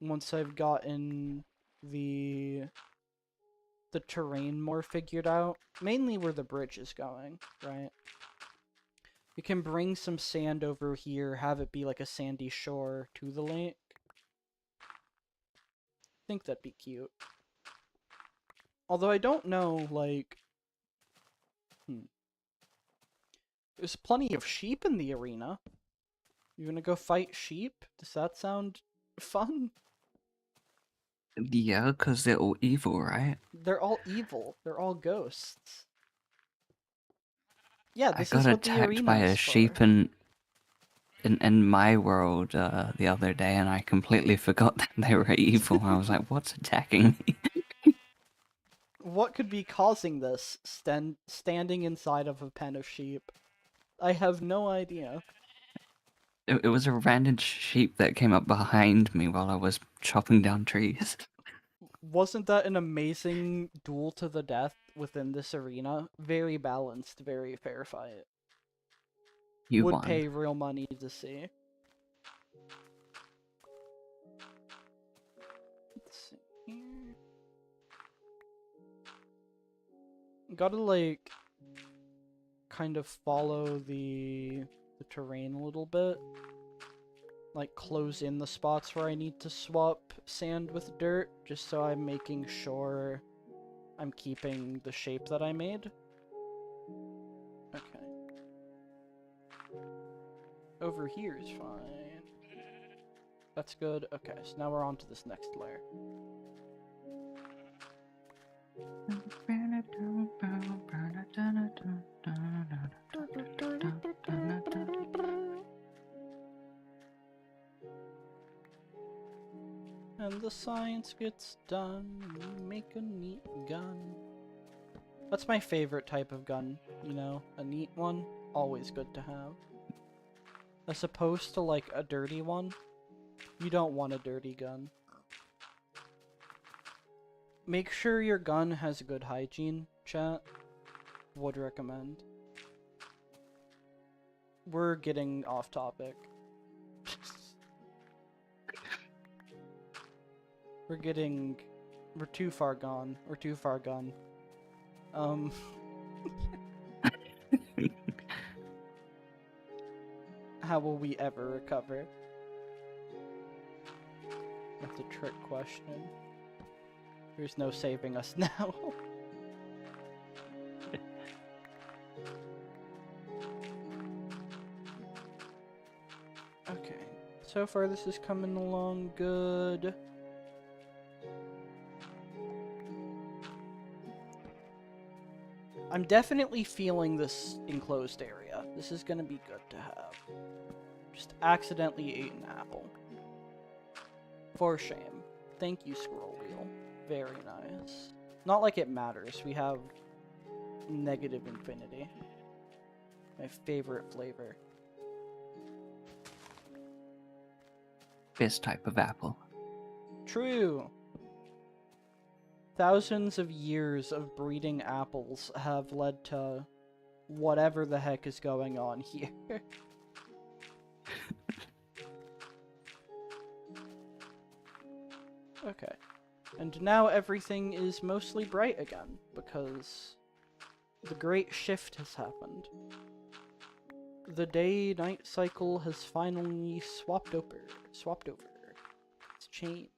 once I've gotten the terrain more figured out. Mainly where the bridge is going, right? We can bring some sand over here, have it be like a sandy shore to the lake. I think that'd be cute. Although I don't know, like... There's plenty of sheep in the arena. You gonna go fight sheep? Does that sound fun? Yeah, because they're all evil, right? They're all evil. They're all ghosts. Yeah, I this got is what the attacked by arena a is for. sheep in my world the other day, and I completely forgot that they were evil. I was like, "What's attacking me?" What could be causing this? Standing inside of a pen of sheep. I have no idea. It was a random sheep that came up behind me while I was chopping down trees. Wasn't that an amazing duel to the death within this arena? Very balanced, very fair fight. You Would won. pay real money to see. Let's see here. Gotta like kind of follow the terrain a little bit. like close in the spots where I need to swap sand with dirt, just so I'm making sure I'm keeping the shape that I made. Okay. Over here is fine. That's good. Okay, so now we're on to this next layer. And the science gets done, we make a neat gun. That's my favorite type of gun, you know, a neat one, always good to have. As opposed to like a dirty one, you don't want a dirty gun. Make sure your gun has good hygiene, chat. Would recommend. We're getting off topic. We're too far gone. We're too far gone. How will we ever recover? That's a trick question. There's no saving us now. Okay. So far this is coming along good. I'm definitely feeling this enclosed area. This is gonna be good to have. Just accidentally ate an apple. For shame. Thank you, Scroll Wheel. Very nice. Not like it matters. We have negative infinity. My favorite flavor. Best type of apple. True. Thousands of years of breeding apples have led to whatever the heck is going on here. Okay. And now everything is mostly bright again, because the great shift has happened. The day-night cycle has finally swapped over. It's changed.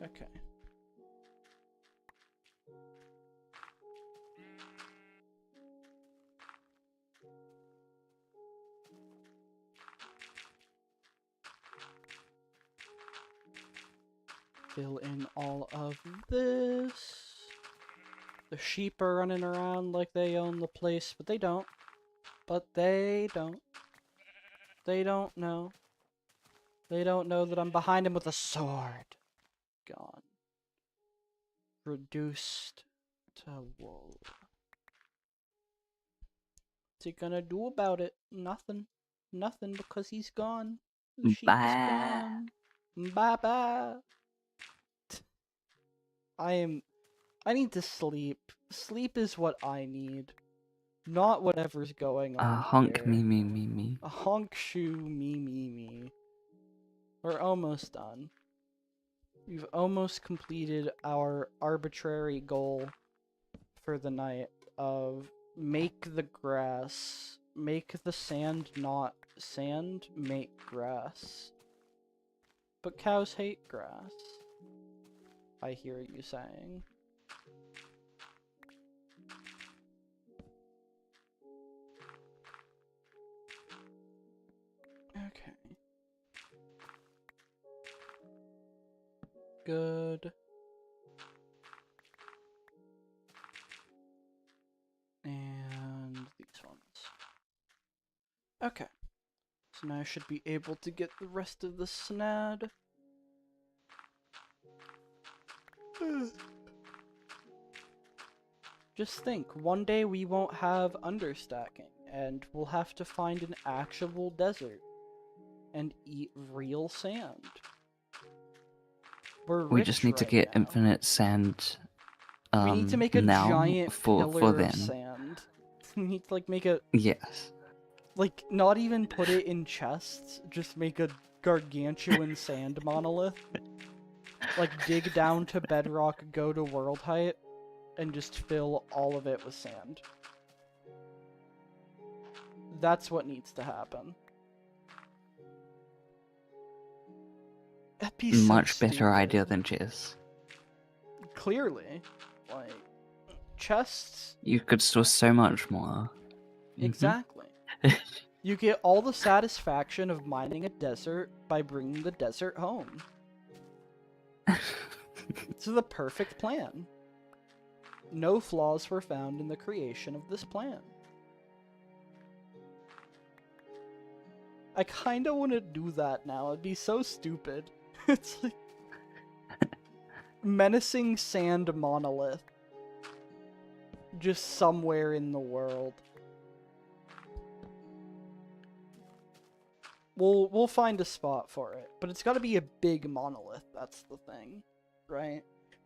Okay. Fill in all of this. The sheep are running around like they own the place, but they don't. They don't know. They don't know that I'm behind him with a sword. Gone. Reduced to wool. What's he gonna do about it? Nothing. Nothing, because he's gone. The sheep is gone. Bye-bye. I need to sleep. Sleep is what I need. Not whatever's going on Honk here. me. A honk shoe me. We're almost done. We've almost completed our arbitrary goal for the night of make the grass, make the sand not sand, make grass. But cows hate grass, I hear you saying. Okay. Good. And these ones. Okay. So now I should be able to get the rest of the snad. Just think, one day we won't have understacking, and we'll have to find an actual desert and eat real sand. We just need to get now. infinite sand. We need to make a now giant for pillar then. of sand. We need to like make a Yes. like not even put it in chests, just make a gargantuan sand monolith. Like dig down to bedrock, go to world height, and just fill all of it with sand. That's what needs to happen. That'd be so Much better stupid. idea than chess. Clearly. Like, chests... You could store so much more. Exactly. You get all the satisfaction of mining a desert by bringing the desert home. It's the perfect plan. No flaws were found in the creation of this plan. I kinda want to do that now. It'd be so stupid. It's like... menacing sand monolith. Just somewhere in the world. We'll find a spot for it, but it's got to be a big monolith. That's the thing, right?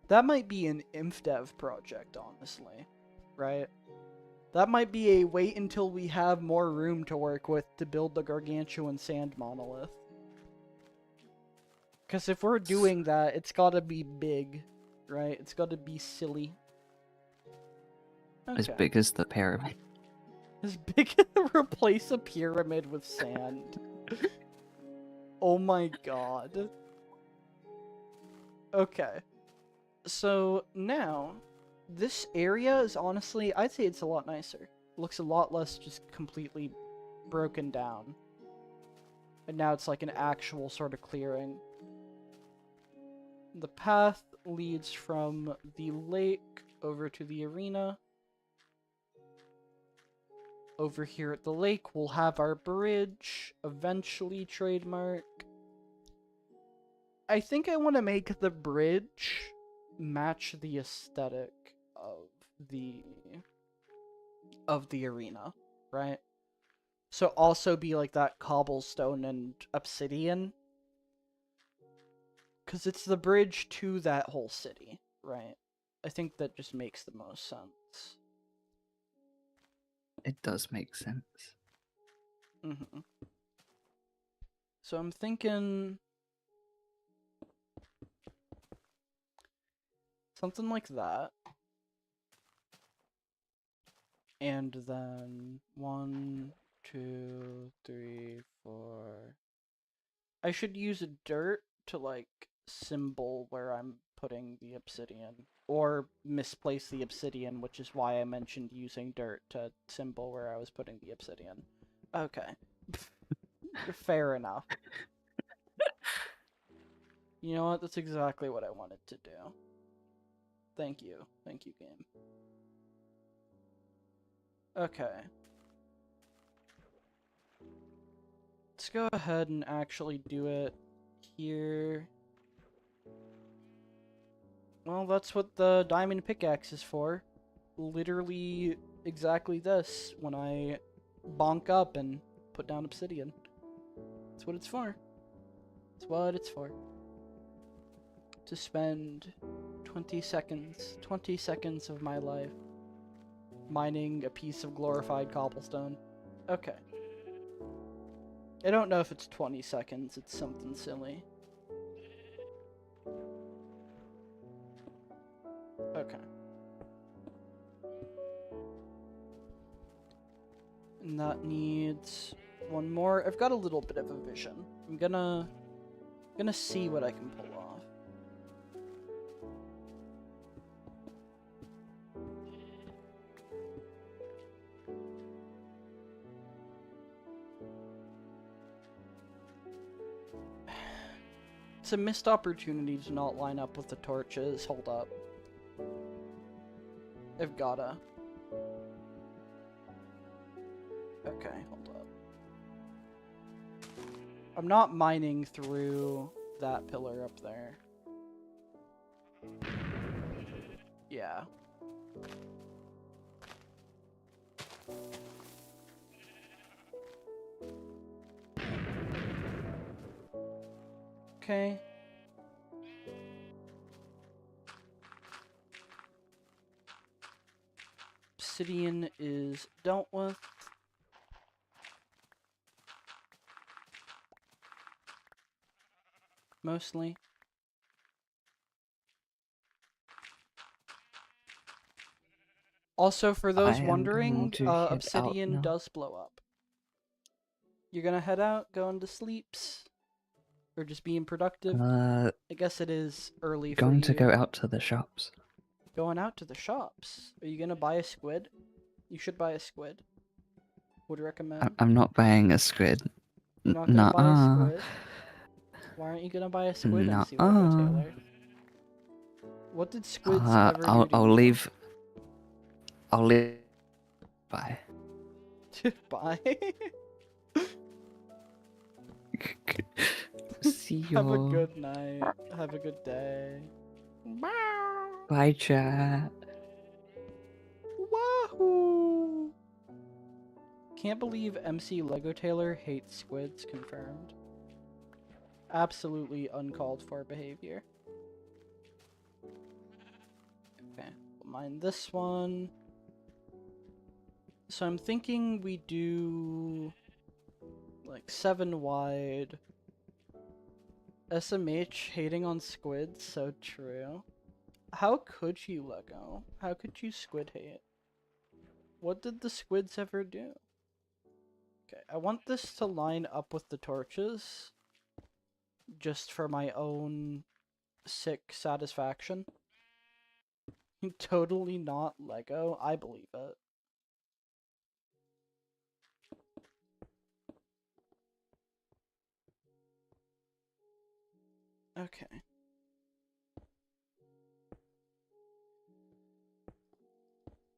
That might be an InfDev project, honestly, right? That might be a wait until we have more room to work with to build the gargantuan sand monolith. Because if we're doing that, it's got to be big, right? It's got to be silly. Okay. As big as the pyramid. As big as replace a pyramid with sand. Oh my god. Okay. So now, this area is honestly, I'd say it's a lot nicer. It looks a lot less just completely broken down. And now it's like an actual sort of clearing. The path leads from the lake over to the arena. Over here at the lake, we'll have our bridge, eventually trademark. I think I want to make the bridge match the aesthetic of the arena, right? So also be like that cobblestone and obsidian. Because it's the bridge to that whole city, right? I think that just makes the most sense. It does make sense. Mm-hmm. So I'm thinking... something like that. And then 1, 2, 3, 4. I should use dirt to like symbol where I'm putting the obsidian. Or misplace the obsidian, which is why I mentioned using dirt to symbol where I was putting the obsidian. Okay. Fair enough. You know what? That's exactly what I wanted to do. Thank you. Thank you, game. Okay. Let's go ahead and actually do it here. Well, that's what the diamond pickaxe is for. Literally exactly this when I bonk up and put down obsidian. That's what it's for. That's what it's for. To spend 20 seconds of my life mining a piece of glorified cobblestone. Okay. I don't know if it's 20 seconds, it's something silly. Okay. And that needs one more. I've got a little bit of a vision. I'm gonna see what I can pull off. It's a missed opportunity to not line up with the torches. Hold up. I've gotta. Okay, hold up. I'm not mining through that pillar up there. Yeah. Okay. Obsidian is dealt with. Mostly. Also, for those wondering, obsidian does blow up. You're gonna head out, going to sleeps, or just being productive? Uh, I guess it is early for going to you. go out to the shops. Going out to the shops. Are you gonna buy a squid? You should buy a squid. Would recommend. I'm not buying a squid. You're not gonna buy a Nuh-uh. squid? Why aren't you gonna buy a squid, MC Lego Nuh-uh. Taylor? What did squids ever do to I'll you? leave. I'll leave. Bye. Bye. See Have a you. good night. Have a good day. Bye, chat. Wahoo! Can't believe MC Lego Taylor hates squids, confirmed. Absolutely uncalled for behavior. Okay, we'll mine this one. So I'm thinking we do like 7 wide. SMH hating on squids, so true. How could you, Lego? How could you squid hate? What did the squids ever do? Okay, I want this to line up with the torches. Just for my own sick satisfaction. Totally not Lego. I believe it. Okay.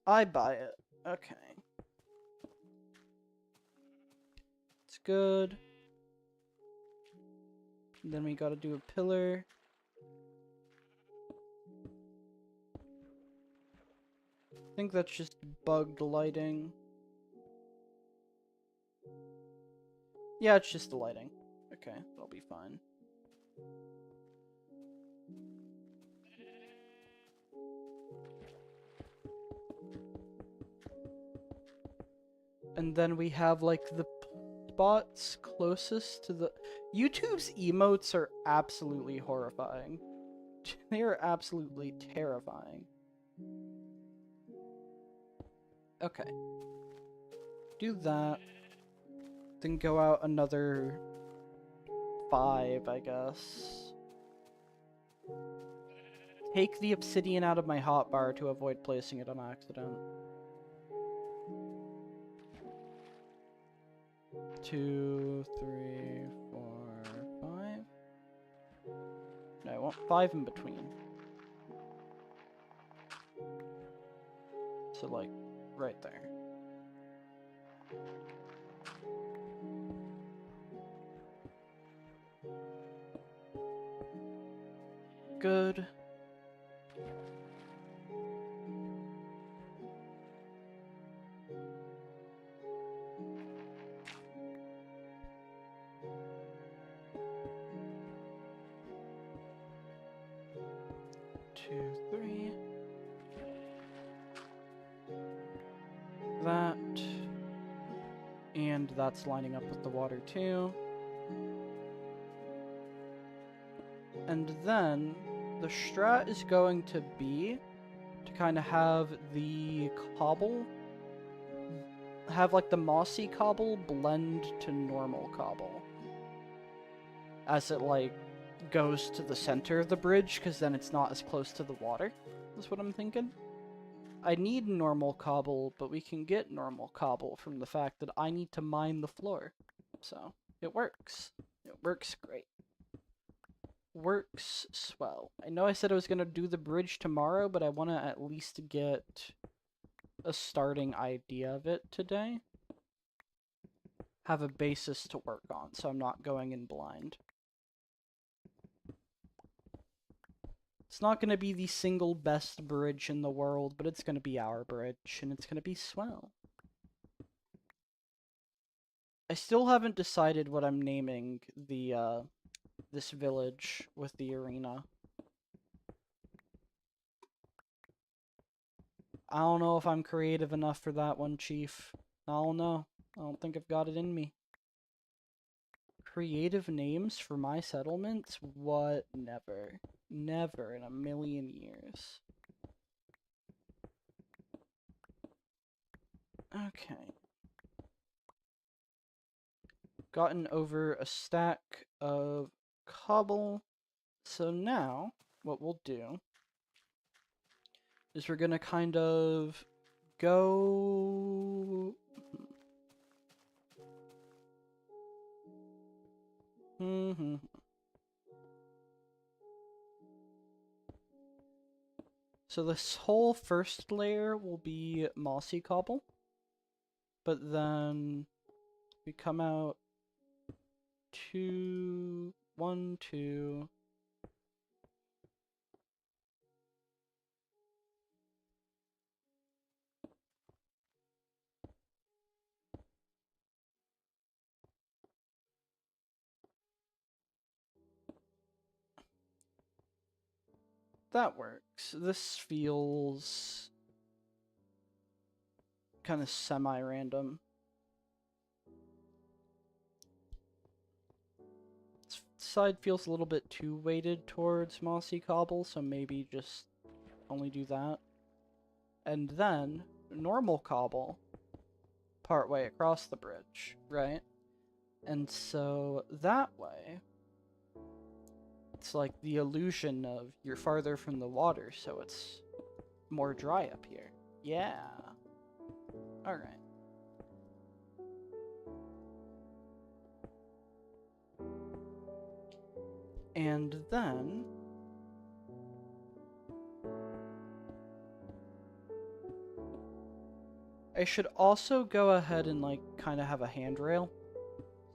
I buy it. Okay. It's good. And then we gotta do a pillar. I think that's just bugged lighting. Yeah, it's just the lighting. Okay, that'll be fine. And then we have like the spots closest to the... YouTube's emotes are absolutely horrifying. They are absolutely terrifying. Okay. Do that. Then go out another 5, I guess. Take the obsidian out of my hotbar to avoid placing it on accident. 2, 3, 4, 5. No, I want 5 in between. So, like, right there. Good. Two, 3. That. And that's lining up with the water too. And then the strat is going to be to kind of have the cobble, have like the mossy cobble blend to normal cobble. As it like goes to the center of the bridge, because then it's not as close to the water. That's what I'm thinking. I need normal cobble, but we can get normal cobble from the fact that I need to mine the floor. So, it works. It works great. Works swell. I know I said I was going to do the bridge tomorrow, but I want to at least get a starting idea of it today. Have a basis to work on, so I'm not going in blind. It's not going to be the single best bridge in the world, but it's going to be our bridge, and it's going to be swell. I still haven't decided what I'm naming the, this village with the arena. I don't know if I'm creative enough for that one, Chief. I don't know. I don't think I've got it in me. Creative names for my settlements? What? Never. Never in a million years. Okay. gotten over a stack of cobble. So now, what we'll do is we're gonna kind of go... So this whole first layer will be mossy cobble, but then we come out 2, 1, 2. That works. This feels kind of semi-random. This side feels a little bit too weighted towards mossy cobble, so maybe just only do that. And then normal cobble partway across the bridge, right? And so that way, it's like the illusion of you're farther from the water, so it's more dry up here. Yeah. Alright. And then... I should also go ahead and, like, kind of have a handrail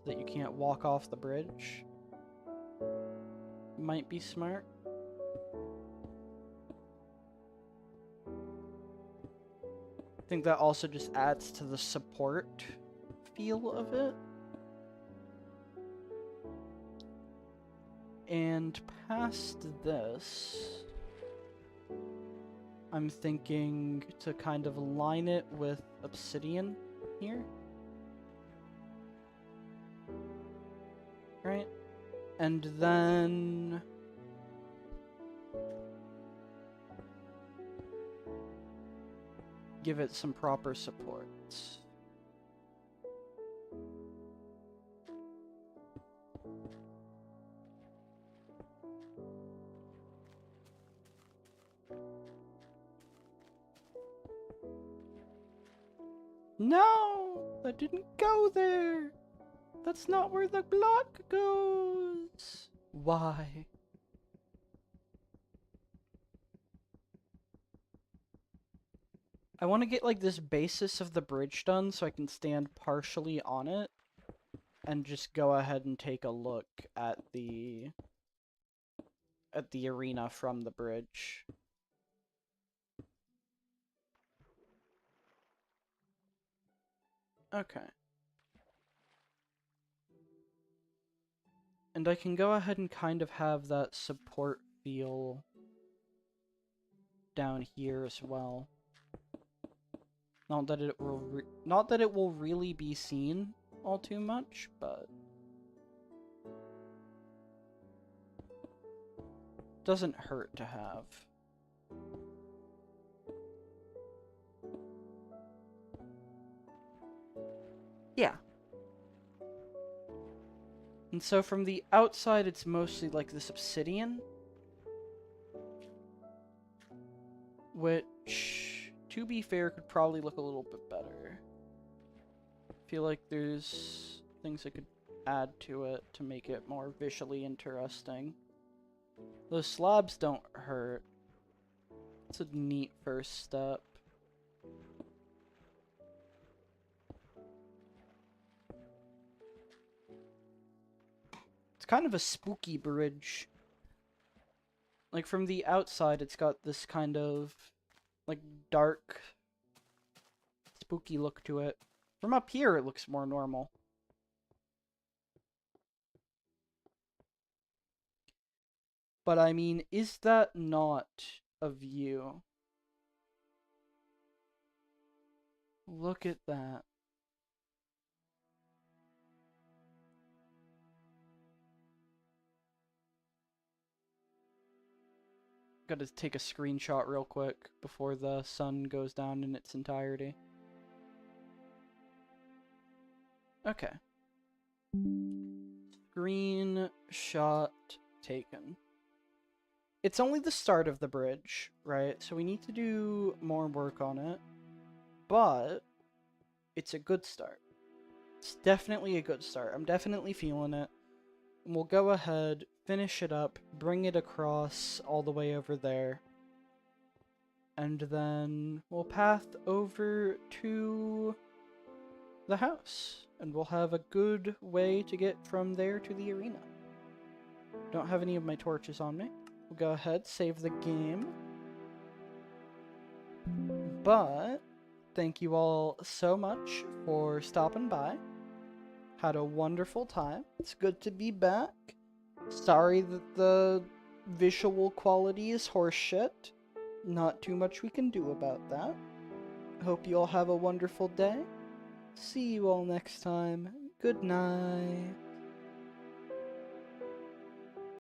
so that you can't walk off the bridge. Might be smart. I think that also just adds to the support feel of it. And past this, I'm thinking to kind of line it with obsidian here. Right? And then... give it some proper supports. No! That didn't go there! That's not where the block goes! Why? I want to get, like, this basis of the bridge done so I can stand partially on it and just go ahead and take a look at the arena from the bridge. Okay. And I can go ahead and kind of have that support feel down here as well. Not that it will really be seen all too much, but doesn't hurt to have. Yeah. And so from the outside, it's mostly like this obsidian, which, to be fair, could probably look a little bit better. I feel like there's things I could add to it to make it more visually interesting. Those slabs don't hurt. It's a neat first step. It's kind of a spooky bridge. Like, from the outside, it's got this kind of, like, dark, spooky look to it. From up here, it looks more normal. But, I mean, is that not a view? Look at that. Gotta take a screenshot real quick before the sun goes down in its entirety. Okay. Screenshot taken. It's only the start of the bridge, right? So we need to do more work on it. But it's a good start. It's definitely a good start. I'm definitely feeling it. And we'll go ahead, finish it up, bring it across all the way over there. And then we'll path over to the house. And we'll have a good way to get from there to the arena. Don't have any of my torches on me. We'll go ahead, save the game. But thank you all so much for stopping by. Had a wonderful time. It's good to be back. Sorry that the visual quality is horseshit. Not too much we can do about that. Hope you all have a wonderful day. See you all next time. Good night.